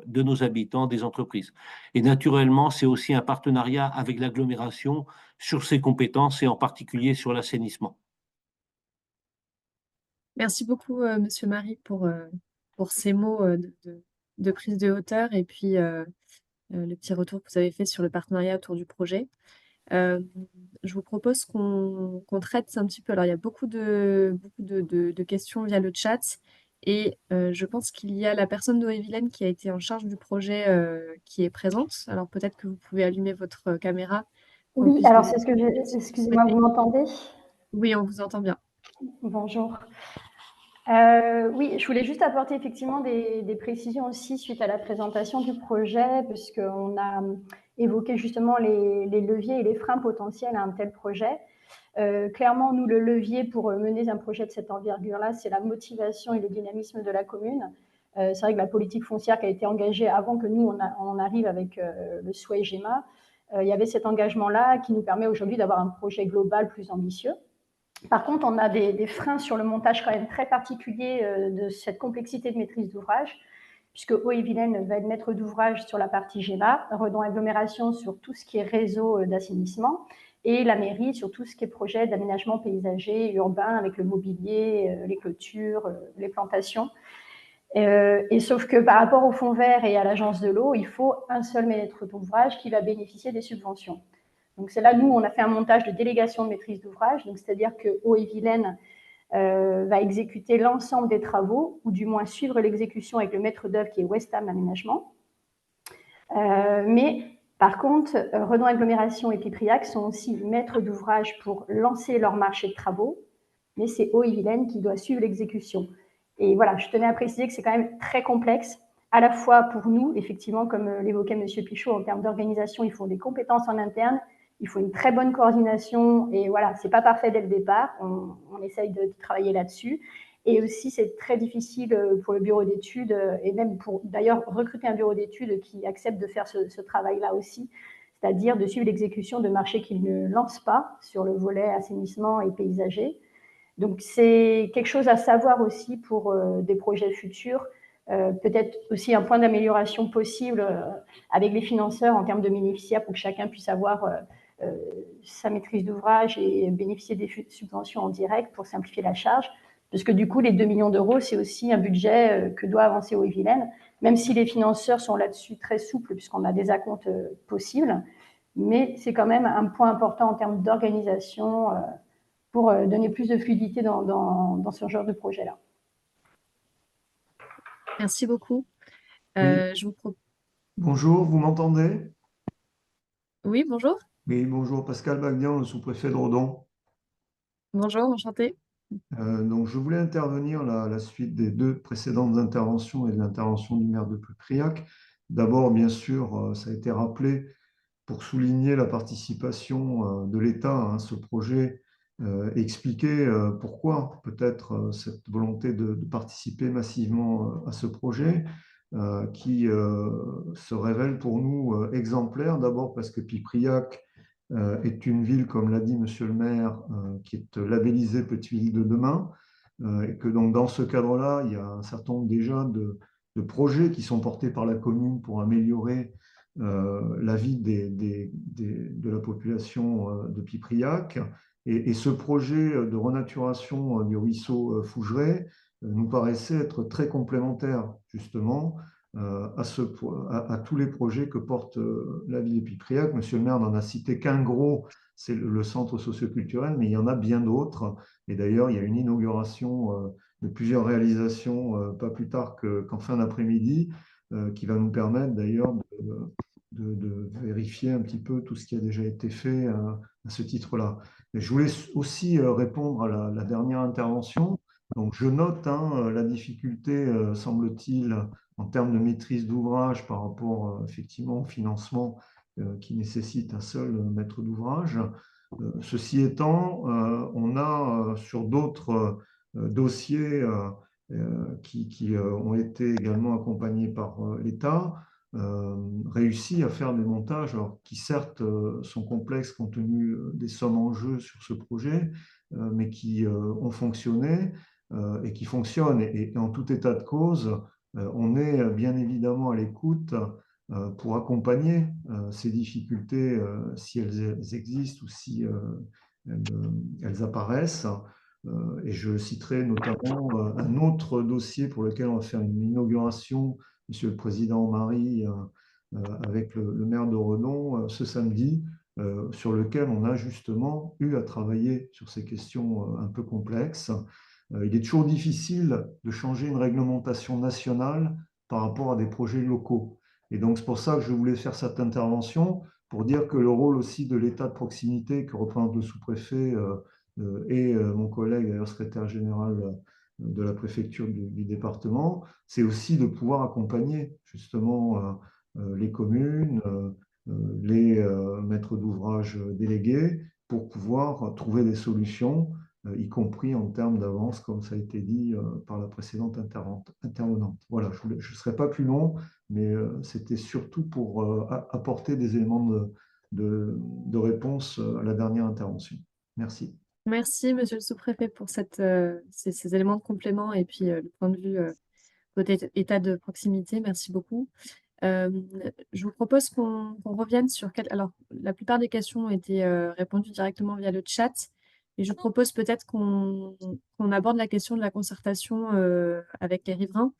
de nos habitants, des entreprises. Et naturellement, c'est aussi un partenariat avec l'agglomération sur ses compétences, et en particulier sur l'assainissement. Merci beaucoup, Monsieur Marie, pour ces mots de prise de hauteur et puis le petit retour que vous avez fait sur le partenariat autour du projet. Je vous propose qu'on traite un petit peu. Alors, il y a beaucoup de questions via le chat et je pense qu'il y a la personne d'Eau-et-Vilaine qui a été en charge du projet qui est présente. Alors, peut-être que vous pouvez allumer votre caméra. Oui, alors c'est ce que j'ai. Excusez-moi, vous m'entendez? Oui, on vous entend bien. Bonjour. Oui, je voulais juste apporter effectivement des précisions aussi suite à la présentation du projet, puisqu'on a évoqué justement les leviers et les freins potentiels à un tel projet. Clairement, nous, le levier pour mener un projet de cette envergure-là, c'est la motivation et le dynamisme de la commune. C'est vrai que la politique foncière qui a été engagée avant que nous, on arrive avec le souhait GEMA, il y avait cet engagement-là qui nous permet aujourd'hui d'avoir un projet global plus ambitieux. Par contre, on a des freins sur le montage quand même très particulier de cette complexité de maîtrise d'ouvrage, puisque Eau-et-Vilaine va être maître d'ouvrage sur la partie GEMA, Redon Agglomération sur tout ce qui est réseau d'assainissement, et la mairie sur tout ce qui est projet d'aménagement paysager, urbain, avec le mobilier, les clôtures, les plantations. Et sauf que par rapport au Fonds vert et à l'Agence de l'eau, il faut un seul maître d'ouvrage qui va bénéficier des subventions. Donc c'est là, nous, on a fait un montage de délégation de maîtrise d'ouvrage, c'est-à-dire que Eau-et-Vilaine va exécuter l'ensemble des travaux, ou du moins suivre l'exécution avec le maître d'œuvre qui est Westham Aménagement. Mais par contre, Redon Agglomération et Pipriac sont aussi maîtres d'ouvrage pour lancer leur marché de travaux, mais c'est Eau-et-Vilaine qui doit suivre l'exécution. Et voilà, je tenais à préciser que c'est quand même très complexe, à la fois pour nous, effectivement, comme l'évoquait M. Pichot, en termes d'organisation, il faut des compétences en interne, il faut une très bonne coordination, et voilà, c'est pas parfait dès le départ, on essaye de travailler là-dessus. Et aussi, c'est très difficile pour le bureau d'études, et même pour d'ailleurs recruter un bureau d'études qui accepte de faire ce travail-là aussi, c'est-à-dire de suivre l'exécution de marchés qu'il ne lance pas sur le volet assainissement et paysager. Donc, c'est quelque chose à savoir aussi pour des projets futurs. Peut-être aussi un point d'amélioration possible avec les financeurs en termes de bénéficiaires pour que chacun puisse avoir sa maîtrise d'ouvrage et bénéficier des subventions en direct pour simplifier la charge. Parce que du coup, les 2 millions d'euros, c'est aussi un budget que doit avancer Eau-et-Vilaine, même si les financeurs sont là-dessus très souples puisqu'on a des acomptes possibles. Mais c'est quand même un point important en termes d'organisation pour donner plus de fluidité dans ce genre de projet-là. Merci beaucoup. Oui. Je vous propose... Bonjour, vous m'entendez? Oui, bonjour. Oui, bonjour, Pascal Bagnan, le sous-préfet de Redon. Bonjour, enchanté. Donc, je voulais intervenir à la suite des deux précédentes interventions et de l'intervention du maire de Pipriac. D'abord, bien sûr, ça a été rappelé pour souligner la participation de l'État à ce projet expliquer pourquoi peut-être cette volonté de participer massivement à ce projet qui se révèle pour nous exemplaire. D'abord parce que Pipriac est une ville, comme l'a dit Monsieur le maire, qui est labellisée Petite Ville de demain, et que donc dans ce cadre-là, il y a un certain nombre déjà de projets qui sont portés par la commune pour améliorer la vie de la population de Pipriac. Et ce projet de renaturation du ruisseau Fougeray nous paraissait être très complémentaire justement à tous les projets que porte la ville de Pipriac. Monsieur le maire n'en a cité qu'un gros, c'est le centre socioculturel, mais il y en a bien d'autres. Et d'ailleurs, il y a une inauguration de plusieurs réalisations pas plus tard qu'en fin d'après-midi, qui va nous permettre d'ailleurs de vérifier un petit peu tout ce qui a déjà été fait à ce titre-là. Et je voulais aussi répondre à la dernière intervention. Donc, je note la difficulté, semble-t-il, en termes de maîtrise d'ouvrage par rapport effectivement au financement qui nécessite un seul maître d'ouvrage. Ceci étant, on a sur d'autres dossiers qui ont été également accompagnés par l'État, réussi à faire des montages alors, qui certes sont complexes compte tenu des sommes en jeu sur ce projet, mais qui ont fonctionné et qui fonctionnent. Et en tout état de cause, on est bien évidemment à l'écoute pour accompagner ces difficultés si elles existent ou si elles apparaissent. Et je citerai notamment un autre dossier pour lequel on va faire une inauguration, Monsieur le Président Marie, avec le maire de Redon ce samedi, sur lequel on a justement eu à travailler sur ces questions un peu complexes. Il est toujours difficile de changer une réglementation nationale par rapport à des projets locaux. Et donc, c'est pour ça que je voulais faire cette intervention, pour dire que le rôle aussi de l'État de proximité que représente le sous-préfet et mon collègue, d'ailleurs secrétaire général de la préfecture du département, c'est aussi de pouvoir accompagner justement les communes, les maîtres d'ouvrage délégués, pour pouvoir trouver des solutions, y compris en termes d'avance, comme ça a été dit par la précédente intervenante. Voilà, je ne serai pas plus long, mais c'était surtout pour apporter des éléments de réponse à la dernière intervention. Merci. Merci, monsieur le sous-préfet, pour ces éléments de complément et puis le point de vue côté état de proximité. Merci beaucoup. Je vous propose qu'on revienne sur alors, la plupart des questions ont été répondues directement via le chat, et je vous propose peut-être qu'on aborde la question de la concertation avec les riverains.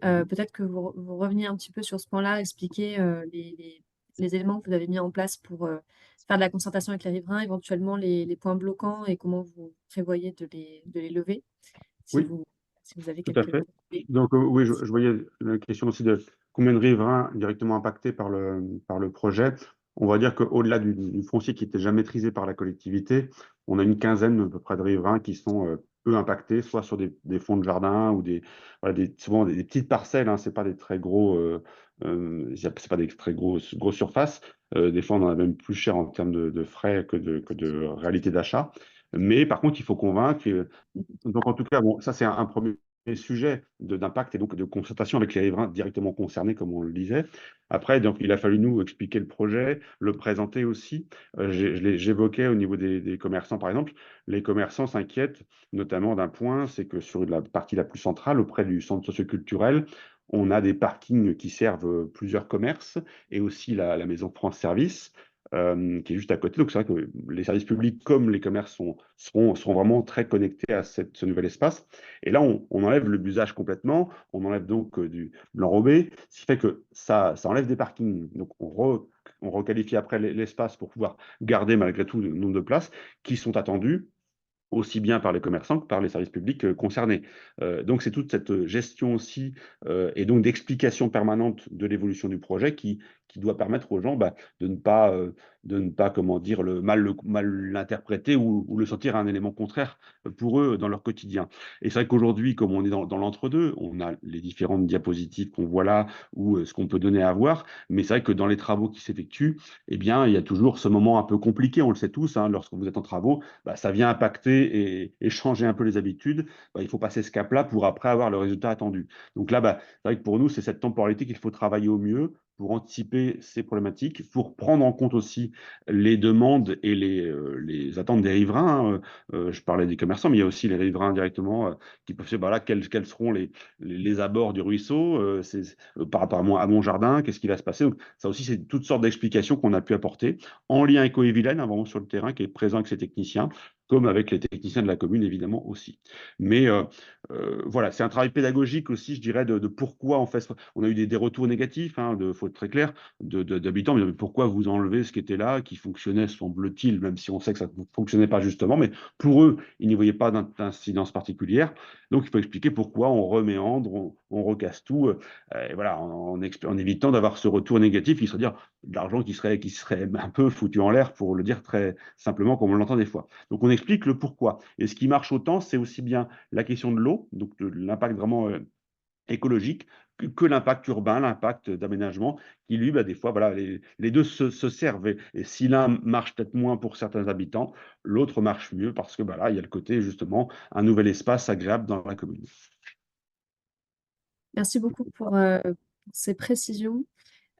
Peut-être que vous reveniez un petit peu sur ce point-là, expliquer les éléments que vous avez mis en place pour faire de la concertation avec les riverains, éventuellement les points bloquants et comment vous prévoyez de les lever, si Oui, vous avez tout à quelques... fait. Donc, oui, je voyais la question aussi de combien de riverains directement impactés par le projet. On va dire qu'au-delà du foncier qui n'était jamais maîtrisé par la collectivité, on a une quinzaine à peu près de riverains qui sont peu impactés, soit sur des fonds de jardin ou souvent des petites parcelles, ce n'est pas des très gros, c'est pas des très grosses surfaces. Des fois, on en a même plus cher en termes de frais que de réalité d'achat. Mais par contre, il faut convaincre. Donc, en tout cas, bon, ça, c'est un premier sujet d'impact et donc de concertation avec les riverains directement concernés, comme on le disait. Après, donc, il a fallu nous expliquer le projet, le présenter aussi. J'évoquais au niveau des commerçants, par exemple, les commerçants s'inquiètent notamment d'un point, c'est que sur la partie la plus centrale, auprès du centre socioculturel, on a des parkings qui servent plusieurs commerces et aussi la maison France Service. Qui est juste à côté. Donc, c'est vrai que les services publics comme les commerces seront vraiment très connectés à ce nouvel espace. Et là, on enlève le busage complètement, on enlève donc de l'enrobé, ce qui fait que ça enlève des parkings. Donc, on requalifie après l'espace pour pouvoir garder malgré tout le nombre de places qui sont attendues aussi bien par les commerçants que par les services publics concernés. Donc, c'est toute cette gestion aussi et donc d'explication permanente de l'évolution du projet qui qui doit permettre aux gens de ne pas, comment dire, mal l'interpréter ou le sentir un élément contraire pour eux dans leur quotidien. Et c'est vrai qu'aujourd'hui, comme on est dans l'entre-deux, on a les différentes diapositives qu'on voit là ou ce qu'on peut donner à voir, mais c'est vrai que dans les travaux qui s'effectuent, eh bien, il y a toujours ce moment un peu compliqué, on le sait tous, hein, lorsque vous êtes en travaux, ça vient impacter et changer un peu les habitudes. Il faut passer ce cap-là pour après avoir le résultat attendu. Donc là, c'est vrai que pour nous, c'est cette temporalité qu'il faut travailler au mieux pour anticiper ces problématiques, pour prendre en compte aussi les demandes et les attentes des riverains, hein. Je parlais des commerçants, mais il y a aussi les riverains directement qui peuvent se dire, là, quels seront les abords du ruisseau par rapport à mon jardin, qu'est-ce qui va se passer. Donc, ça aussi, c'est toutes sortes d'explications qu'on a pu apporter en lien avec Eco-et-Vilaine, hein, vraiment sur le terrain, qui est présent avec ses techniciens, comme avec les techniciens de la commune, évidemment, aussi. Mais voilà, c'est un travail pédagogique aussi, je dirais, de pourquoi, en fait, on a eu des retours négatifs, hein, faut être très clair, d'habitants, mais pourquoi vous enlevez ce qui était là, qui fonctionnait, semble-t-il, même si on sait que ça ne fonctionnait pas justement, mais pour eux, ils n'y voyaient pas d'incidence particulière. Donc, il faut expliquer pourquoi on reméandre, on recasse tout, et voilà, en évitant d'avoir ce retour négatif, qui serait dire de l'argent qui serait un peu foutu en l'air, pour le dire très simplement, comme on l'entend des fois. Donc, on explique le pourquoi. Et ce qui marche autant, c'est aussi bien la question de l'eau, donc de l'impact vraiment écologique, que l'impact urbain, l'impact d'aménagement, qui lui, des fois, voilà, les deux se servent. Et si l'un marche peut-être moins pour certains habitants, l'autre marche mieux parce que là, il y a le côté, justement, un nouvel espace agréable dans la commune. Merci beaucoup pour ces précisions.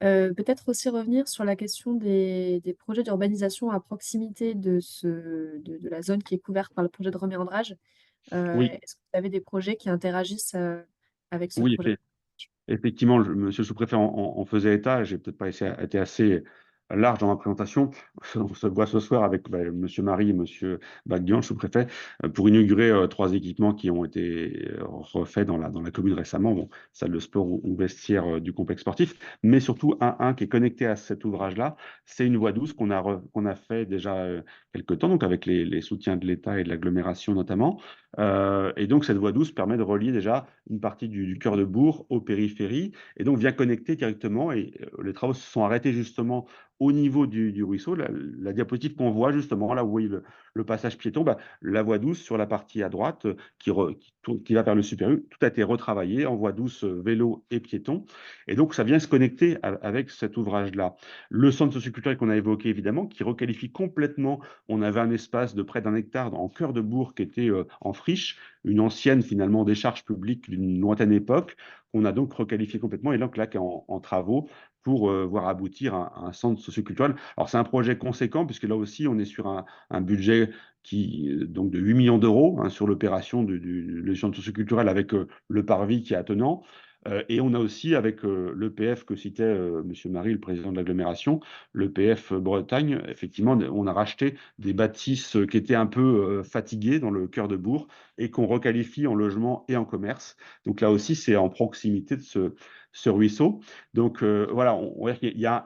Peut-être aussi revenir sur la question des projets d'urbanisation à proximité de la zone qui est couverte par le projet de reméandrage. Oui, Est-ce que vous avez des projets qui interagissent avec ce oui, projet? effectivement, monsieur le sous-préfet en faisait état. J'ai peut-être pas été assez large dans ma présentation. On se voit ce soir avec monsieur Marie et monsieur Bagdian, le sous-préfet, pour inaugurer 3 équipements qui ont été refaits dans la commune récemment. Bon, salle de sport ou vestiaire du complexe sportif, mais surtout un qui est connecté à cet ouvrage-là. C'est une voie douce qu'on a fait déjà quelque temps, donc avec les soutiens de l'État et de l'agglomération notamment. Et donc, cette voie douce permet de relier déjà une partie du cœur de bourg aux périphéries et donc vient connecter directement. Et les travaux se sont arrêtés justement au niveau du ruisseau. La diapositive qu'on voit justement, là où vous voyez le passage piéton, la voie douce sur la partie à droite qui va vers le supérieur, tout a été retravaillé en voie douce vélo et piéton. Et donc, ça vient se connecter avec cet ouvrage-là. Le centre socioculturel qu'on a évoqué, évidemment, qui requalifie complètement. On avait un espace de près d'1 hectare en cœur de bourg qui était en friche, une ancienne finalement décharge publique d'une lointaine époque, qu'on a donc requalifié complètement et donc là qui est en travaux pour voir aboutir un centre socioculturel. Alors c'est un projet conséquent puisque là aussi on est sur un budget donc de 8 millions d'euros, hein, sur l'opération du centre socioculturel avec le parvis qui est attenant. Et on a aussi, avec l'EPF que citait M. Marie, le président de l'agglomération, l'EPF Bretagne, effectivement, on a racheté des bâtisses qui étaient un peu fatiguées dans le cœur de bourg et qu'on requalifie en logement et en commerce. Donc là aussi, c'est en proximité de ce ruisseau. Donc voilà, on voit qu'il y a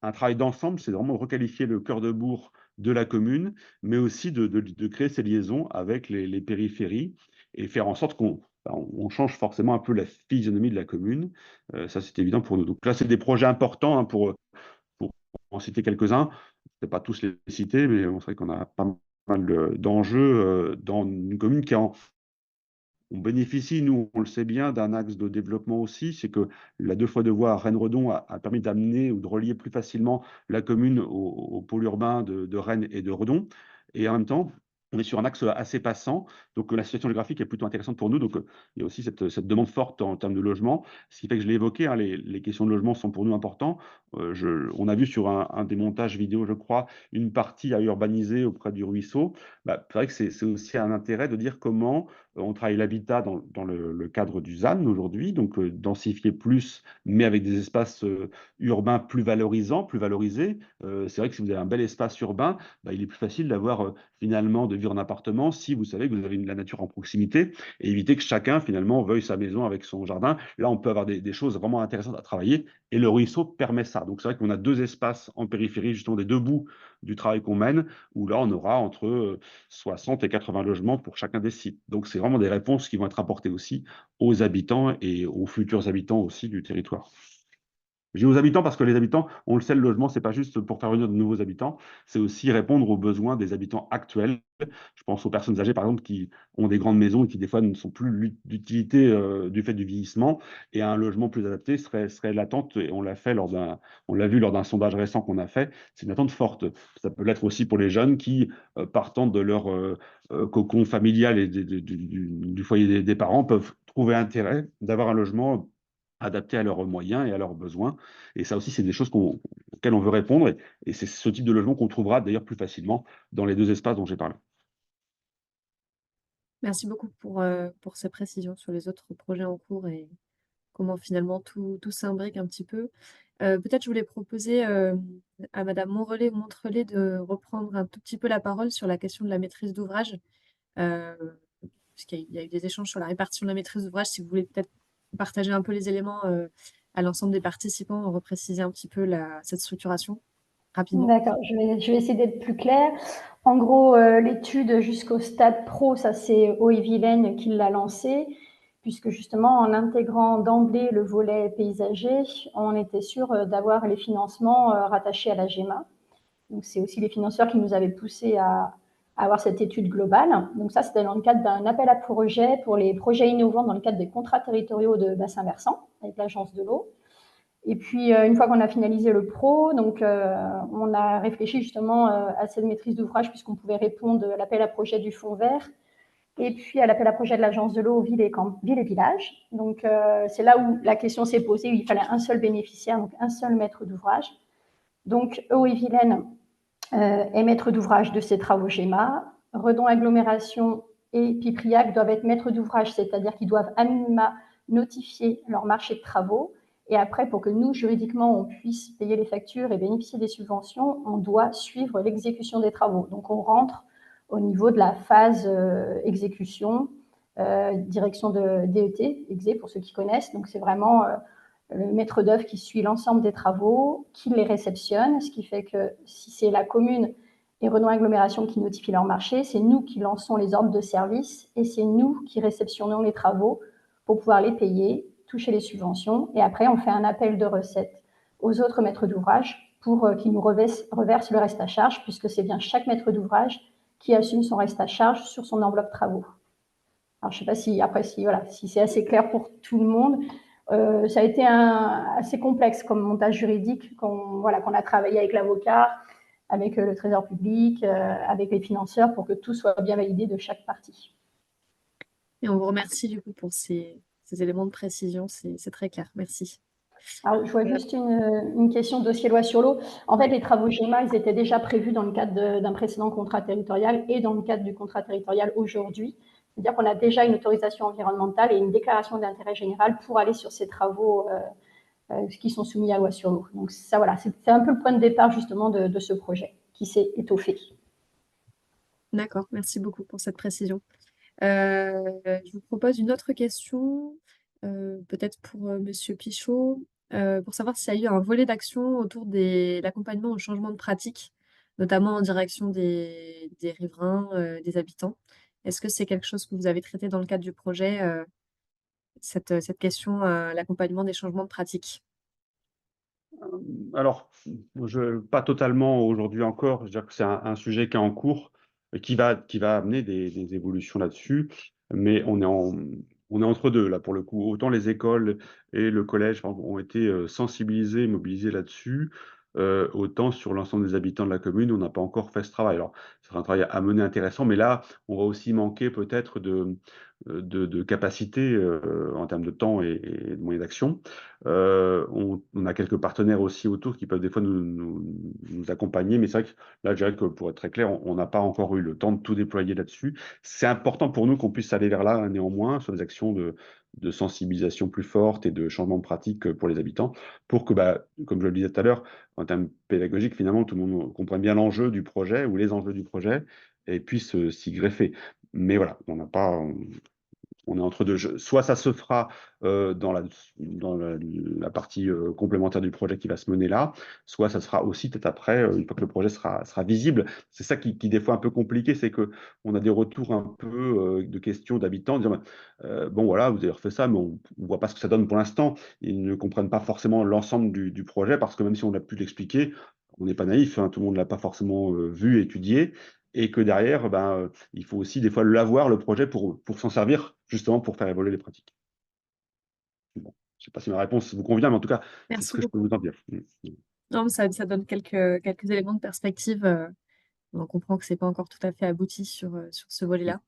un travail d'ensemble, c'est vraiment de requalifier le cœur de bourg de la commune, mais aussi de créer ces liaisons avec les périphéries et faire en sorte on change forcément un peu la physionomie de la commune. Ça, c'est évident pour nous. Donc là, c'est des projets importants, hein, pour en citer quelques-uns. Je ne vais pas tous les citer, mais on sait qu'on a pas mal d'enjeux dans une commune on bénéficie, nous, on le sait bien, d'un axe de développement aussi. C'est que la 2x2 voies Rennes-Redon a permis d'amener ou de relier plus facilement la commune au pôle urbain de Rennes et de Redon. Et en même temps, on est sur un axe assez passant, donc la situation géographique est plutôt intéressante pour nous. Donc il y a aussi cette demande forte en termes de logement, ce qui fait que je l'ai évoqué, hein, les questions de logement sont pour nous importantes. On a vu sur un des montages vidéo, je crois, une partie à urbaniser auprès du ruisseau. C'est vrai que c'est aussi un intérêt de dire comment on travaille l'habitat dans le cadre du ZAN aujourd'hui, donc densifier plus, mais avec des espaces urbains plus valorisants, plus valorisés. C'est vrai que si vous avez un bel espace urbain, il est plus facile d'avoir finalement de vivre en appartement si vous savez que vous avez la nature en proximité et éviter que chacun finalement veuille sa maison avec son jardin. Là, on peut avoir des choses vraiment intéressantes à travailler et le ruisseau permet ça. Donc c'est vrai qu'on a 2 espaces en périphérie, justement des 2 bouts du travail qu'on mène, où là, on aura entre 60 et 80 logements pour chacun des sites. Donc c'est vraiment des réponses qui vont être apportées aussi aux habitants et aux futurs habitants aussi du territoire. Je dis aux habitants parce que les habitants, on le sait, le logement, c'est pas juste pour faire venir de nouveaux habitants, c'est aussi répondre aux besoins des habitants actuels. Je pense aux personnes âgées, par exemple, qui ont des grandes maisons et qui, des fois, ne sont plus d'utilité du fait du vieillissement. Et un logement plus adapté serait l'attente, et on l'a vu lors d'un sondage récent qu'on a fait, c'est une attente forte. Ça peut l'être aussi pour les jeunes qui, partant de leur cocon familial et du foyer des parents, peuvent trouver intérêt d'avoir un logement adapté à leurs moyens et à leurs besoins. Et ça aussi, c'est des choses auxquelles on veut répondre. Et c'est ce type de logement qu'on trouvera d'ailleurs plus facilement dans les deux espaces dont j'ai parlé. Merci beaucoup pour ces précisions sur les autres projets en cours et comment finalement tout s'imbrique un petit peu. Peut-être je voulais proposer, à madame Montrelé de reprendre un tout petit peu la parole sur la question de la maîtrise d'ouvrage, puisqu'il y a eu des échanges sur la répartition de la maîtrise d'ouvrage. Si vous voulez peut-être partager un peu les éléments, à l'ensemble des participants, repréciser un petit peu cette structuration rapidement. D'accord, je vais essayer d'être plus claire. En gros, l'étude jusqu'au stade pro, ça c'est Haut-et-Vilaine qui l'a lancée, puisque justement en intégrant d'emblée le volet paysager, on était sûr d'avoir les financements rattachés à la GEMA. Donc c'est aussi les financeurs qui nous avaient poussé à avoir cette étude globale. Donc ça, c'était dans le cadre d'un appel à projet pour les projets innovants dans le cadre des contrats territoriaux de bassin versant avec l'Agence de l'eau. Et puis, une fois qu'on a finalisé le pro, donc, on a réfléchi justement à cette maîtrise d'ouvrage puisqu'on pouvait répondre à l'appel à projet du Fonds vert et puis à l'appel à projet de l'Agence de l'eau villes et villages. Donc, c'est là où la question s'est posée, où il fallait un seul bénéficiaire, donc un seul maître d'ouvrage. Donc, Eau-et-Vilaine est maître d'ouvrage de ces travaux GEMA. Redon Agglomération et Pipriac doivent être maîtres d'ouvrage, c'est-à-dire qu'ils doivent à minima notifier leur marché de travaux. Et après, pour que nous, juridiquement, on puisse payer les factures et bénéficier des subventions, on doit suivre l'exécution des travaux. Donc, on rentre au niveau de la phase exécution, direction de DET, EXE pour ceux qui connaissent. Donc, c'est vraiment le maître d'œuvre qui suit l'ensemble des travaux, qui les réceptionne, ce qui fait que si c'est la commune et Renault Agglomération qui notifient leur marché, c'est nous qui lançons les ordres de service et c'est nous qui réceptionnons les travaux pour pouvoir les payer, toucher les subventions. Et après, on fait un appel de recettes aux autres maîtres d'ouvrage pour qu'ils nous reversent le reste à charge, puisque c'est bien chaque maître d'ouvrage qui assume son reste à charge sur son enveloppe travaux. Alors, je ne sais pas si, après, si c'est assez clair pour tout le monde. Ça a été assez complexe comme montage juridique qu'on a travaillé avec l'avocat, avec le Trésor public, avec les financeurs pour que tout soit bien validé de chaque partie. Et on vous remercie du coup pour ces éléments de précision, c'est très clair. Merci. Alors, je vois juste une question dossier loi sur l'eau. En fait, les travaux GEMA, ils étaient déjà prévus dans le cadre d'un précédent contrat territorial et dans le cadre du contrat territorial aujourd'hui. C'est-à-dire qu'on a déjà une autorisation environnementale et une déclaration d'intérêt général pour aller sur ces travaux qui sont soumis à loi sur l'eau. Donc ça, voilà, c'est un peu le point de départ justement de ce projet qui s'est étoffé. D'accord, merci beaucoup pour cette précision. Je vous propose une autre question, peut-être pour Monsieur Pichot, pour savoir s'il y a eu un volet d'action autour de l'accompagnement au changement de pratique, notamment en direction des riverains, des habitants. Est-ce que c'est quelque chose que vous avez traité dans le cadre du projet, cette question, l'accompagnement des changements de pratique? Alors, pas totalement aujourd'hui encore. Je veux dire que c'est un sujet qui est en cours, qui va amener des évolutions là-dessus. Mais on est entre deux, là, pour le coup. Autant les écoles et le collège ont été sensibilisés, mobilisés là-dessus, autant sur l'ensemble des habitants de la commune, on n'a pas encore fait ce travail. Alors, c'est un travail à mener intéressant, mais là, on va aussi manquer peut-être de capacité en termes de temps et de moyens d'action. On a quelques partenaires aussi autour qui peuvent des fois nous accompagner, mais c'est vrai que là, je dirais que pour être très clair, on n'a pas encore eu le temps de tout déployer là-dessus. C'est important pour nous qu'on puisse aller vers là, néanmoins, sur des actions de sensibilisation plus fortes et de changement de pratique pour les habitants, pour que, comme je le disais tout à l'heure, en termes pédagogiques, finalement, tout le monde comprenne bien l'enjeu du projet ou les enjeux du projet et puisse s'y greffer. Mais voilà, on n'a pas On est entre deux. Soit ça se fera dans la partie complémentaire du projet qui va se mener là, soit ça se fera aussi peut-être après, une fois que le projet sera visible. C'est ça qui des fois un peu compliqué, c'est qu'on a des retours un peu de questions d'habitants disant bon voilà, vous avez refait ça, mais on ne voit pas ce que ça donne pour l'instant. Ils ne comprennent pas forcément l'ensemble du projet parce que même si on a pu l'expliquer, on n'est pas naïf, hein, tout le monde ne l'a pas forcément vu, étudié. Et que derrière, il faut aussi des fois l'avoir, le projet, pour s'en servir, justement pour faire évoluer les pratiques. Bon, je ne sais pas si ma réponse vous convient, mais en tout cas, c'est ce Merci que je peux beaucoup. vous en dire. Non, mais ça donne quelques éléments de perspective. On comprend que c'est pas encore tout à fait abouti sur ce volet-là.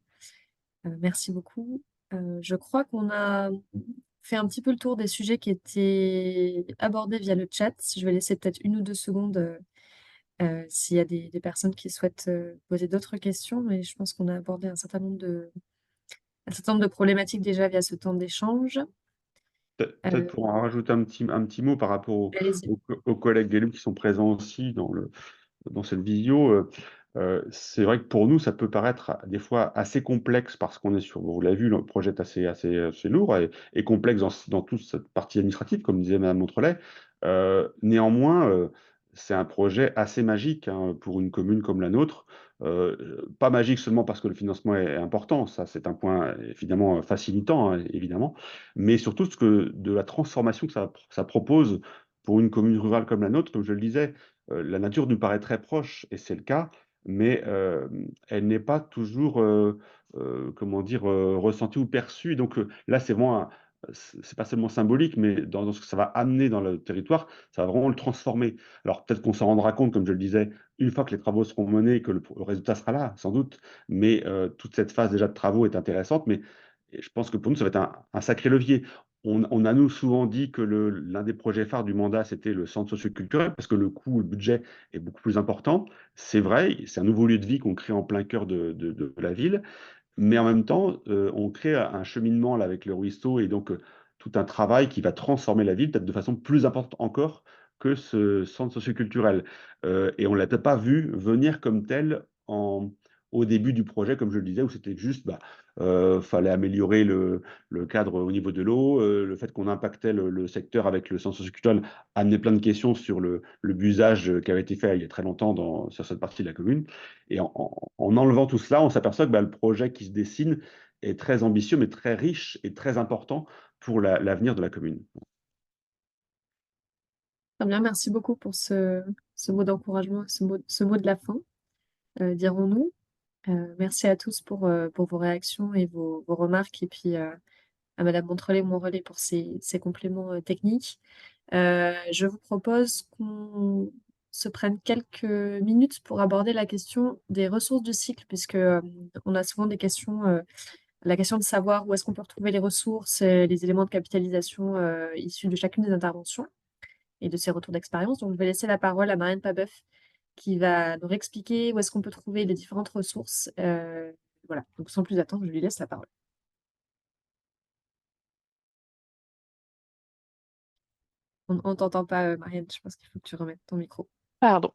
Merci beaucoup. Je crois qu'on a fait un petit peu le tour des sujets qui étaient abordés via le chat. Je vais laisser peut-être 1 ou 2 secondes, s'il y a des personnes qui souhaitent, poser d'autres questions, mais je pense qu'on a abordé un certain nombre de problématiques déjà via ce temps d'échange. Peut-être pour en rajouter un petit mot par rapport Allez-y. aux collègues élus qui sont présents aussi dans cette visio. C'est vrai que pour nous, ça peut paraître des fois assez complexe parce qu'on est sur, vous l'avez vu, le projet est assez lourd et complexe dans toute cette partie administrative, comme disait Mme Montrelais. Néanmoins, c'est un projet assez magique hein, pour une commune comme la nôtre. Pas magique seulement parce que le financement est important, ça c'est un point évidemment facilitant, hein, évidemment, mais surtout de la transformation que ça propose pour une commune rurale comme la nôtre, comme je le disais. La nature nous paraît très proche, et c'est le cas, mais elle n'est pas toujours, comment dire, ressentie ou perçue. Donc là, c'est vraiment c'est pas seulement symbolique, mais dans ce que ça va amener dans le territoire, ça va vraiment le transformer. Alors peut-être qu'on s'en rendra compte, comme je le disais, une fois que les travaux seront menés, que le résultat sera là, sans doute, mais toute cette phase déjà de travaux est intéressante, mais je pense que pour nous, ça va être un sacré levier. On a nous souvent dit que l'un des projets phares du mandat, c'était le centre socioculturel, parce que le coût, le budget est beaucoup plus important. C'est vrai, c'est un nouveau lieu de vie qu'on crée en plein cœur de la ville, mais en même temps, on crée un cheminement là, avec le ruisseau et donc tout un travail qui va transformer la ville, peut-être de façon plus importante encore que ce centre socioculturel. Et on ne l'a peut-être pas vu venir comme tel au début du projet, comme je le disais, où c'était juste, fallait améliorer le cadre au niveau de l'eau, le fait qu'on impactait le secteur avec le centre socioculturel amenait plein de questions sur le busage qui avait été fait il y a très longtemps sur cette partie de la commune. Et en enlevant tout cela, on s'aperçoit que le projet qui se dessine est très ambitieux, mais très riche et très important pour l'avenir de la commune. Très bien, merci beaucoup pour ce mot d'encouragement, ce mot de la fin, dirons-nous. Merci à tous pour vos réactions et vos remarques, et puis à Madame Montrellet-Montrellet pour ses compléments techniques. Je vous propose qu'on se prenne quelques minutes pour aborder la question des ressources du cycle, puisque on a souvent des questions, la question de savoir où est-ce qu'on peut retrouver les ressources, les éléments de capitalisation issus de chacune des interventions et de ses retours d'expérience. Donc, je vais laisser la parole à Marianne Pabeuf qui va nous expliquer où est-ce qu'on peut trouver les différentes ressources. Voilà, donc sans plus attendre, je lui laisse la parole. On ne t'entend pas, Marianne, je pense qu'il faut que tu remettes ton micro. Pardon.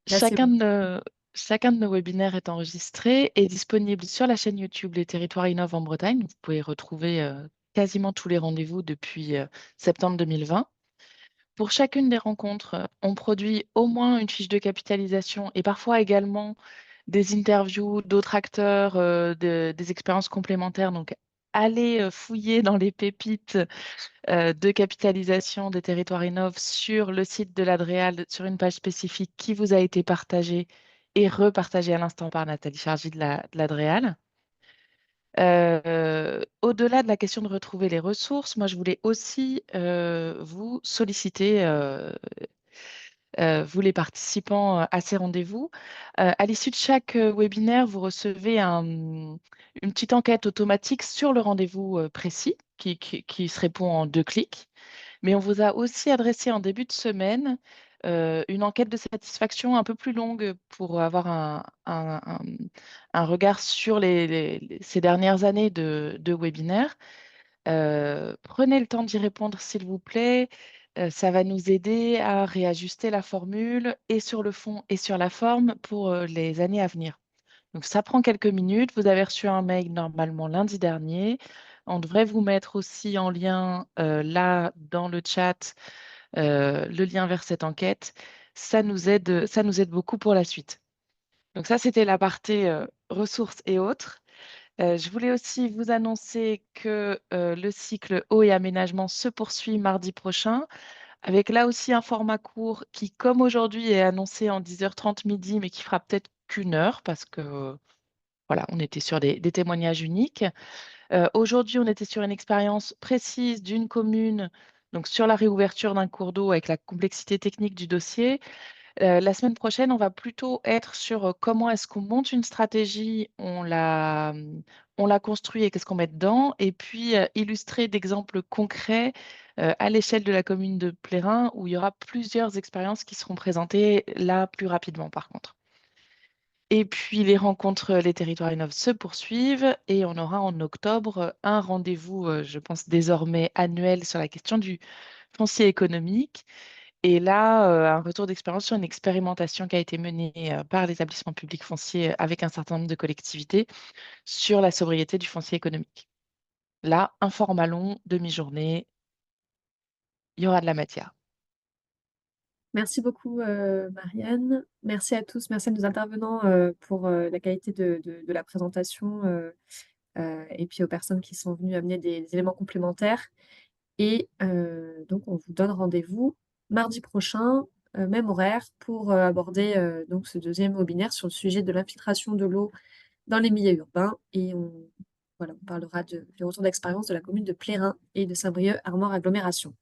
Là, c'est bon. Chacun de nos webinaires est enregistré et disponible sur la chaîne YouTube Les Territoires Innovent en Bretagne. Vous pouvez retrouver quasiment tous les rendez-vous depuis septembre 2020. Pour chacune des rencontres, on produit au moins une fiche de capitalisation et parfois également des interviews d'autres acteurs, des expériences complémentaires. Donc, allez fouiller dans les pépites de capitalisation des territoires Innov sur le site de l'Adréal, sur une page spécifique qui vous a été partagée et repartagée à l'instant par Nathalie Chargy de l'Adréal. Au-delà de la question de retrouver les ressources, moi je voulais aussi vous solliciter, vous les participants à ces rendez-vous. À l'issue de chaque webinaire, vous recevez une petite enquête automatique sur le rendez-vous précis qui se répond en 2 clics. Mais on vous a aussi adressé en début de semaine une enquête de satisfaction un peu plus longue pour avoir un regard sur ces dernières années de webinaire. Prenez le temps d'y répondre, s'il vous plaît. Ça va nous aider à réajuster la formule et sur le fond et sur la forme pour les années à venir. Donc, ça prend quelques minutes. Vous avez reçu un mail normalement lundi dernier. On devrait vous mettre aussi en lien là dans le chat le lien vers cette enquête. Ça nous aide beaucoup pour la suite. Donc ça, c'était la partie ressources et autres. Je voulais aussi vous annoncer que le cycle eau et aménagement se poursuit mardi prochain, avec là aussi un format court qui, comme aujourd'hui, est annoncé en 10h30 midi, mais qui fera peut-être qu'une heure parce que voilà, on était sur des témoignages uniques. Aujourd'hui, on était sur une expérience précise d'une commune, donc sur la réouverture d'un cours d'eau avec la complexité technique du dossier. La semaine prochaine, on va plutôt être sur comment est-ce qu'on monte une stratégie, on la construit et qu'est-ce qu'on met dedans, et puis illustrer d'exemples concrets à l'échelle de la commune de Plérin, où il y aura plusieurs expériences qui seront présentées là plus rapidement par contre. Et puis les rencontres Les Territoires Innovent se poursuivent et on aura en octobre un rendez-vous, je pense désormais annuel sur la question du foncier économique. Et là, un retour d'expérience sur une expérimentation qui a été menée par l'établissement public foncier avec un certain nombre de collectivités sur la sobriété du foncier économique. Là, un format long, demi-journée, il y aura de la matière. Merci beaucoup, Marianne. Merci à tous, merci à nos intervenants pour la qualité de la présentation et puis aux personnes qui sont venues amener des éléments complémentaires. Et donc, on vous donne rendez-vous mardi prochain, même horaire, pour aborder donc ce deuxième webinaire sur le sujet de l'infiltration de l'eau dans les milieux urbains. Et on parlera du retour d'expérience de la commune de Plérin et de Saint-Brieuc-Armor Agglomération.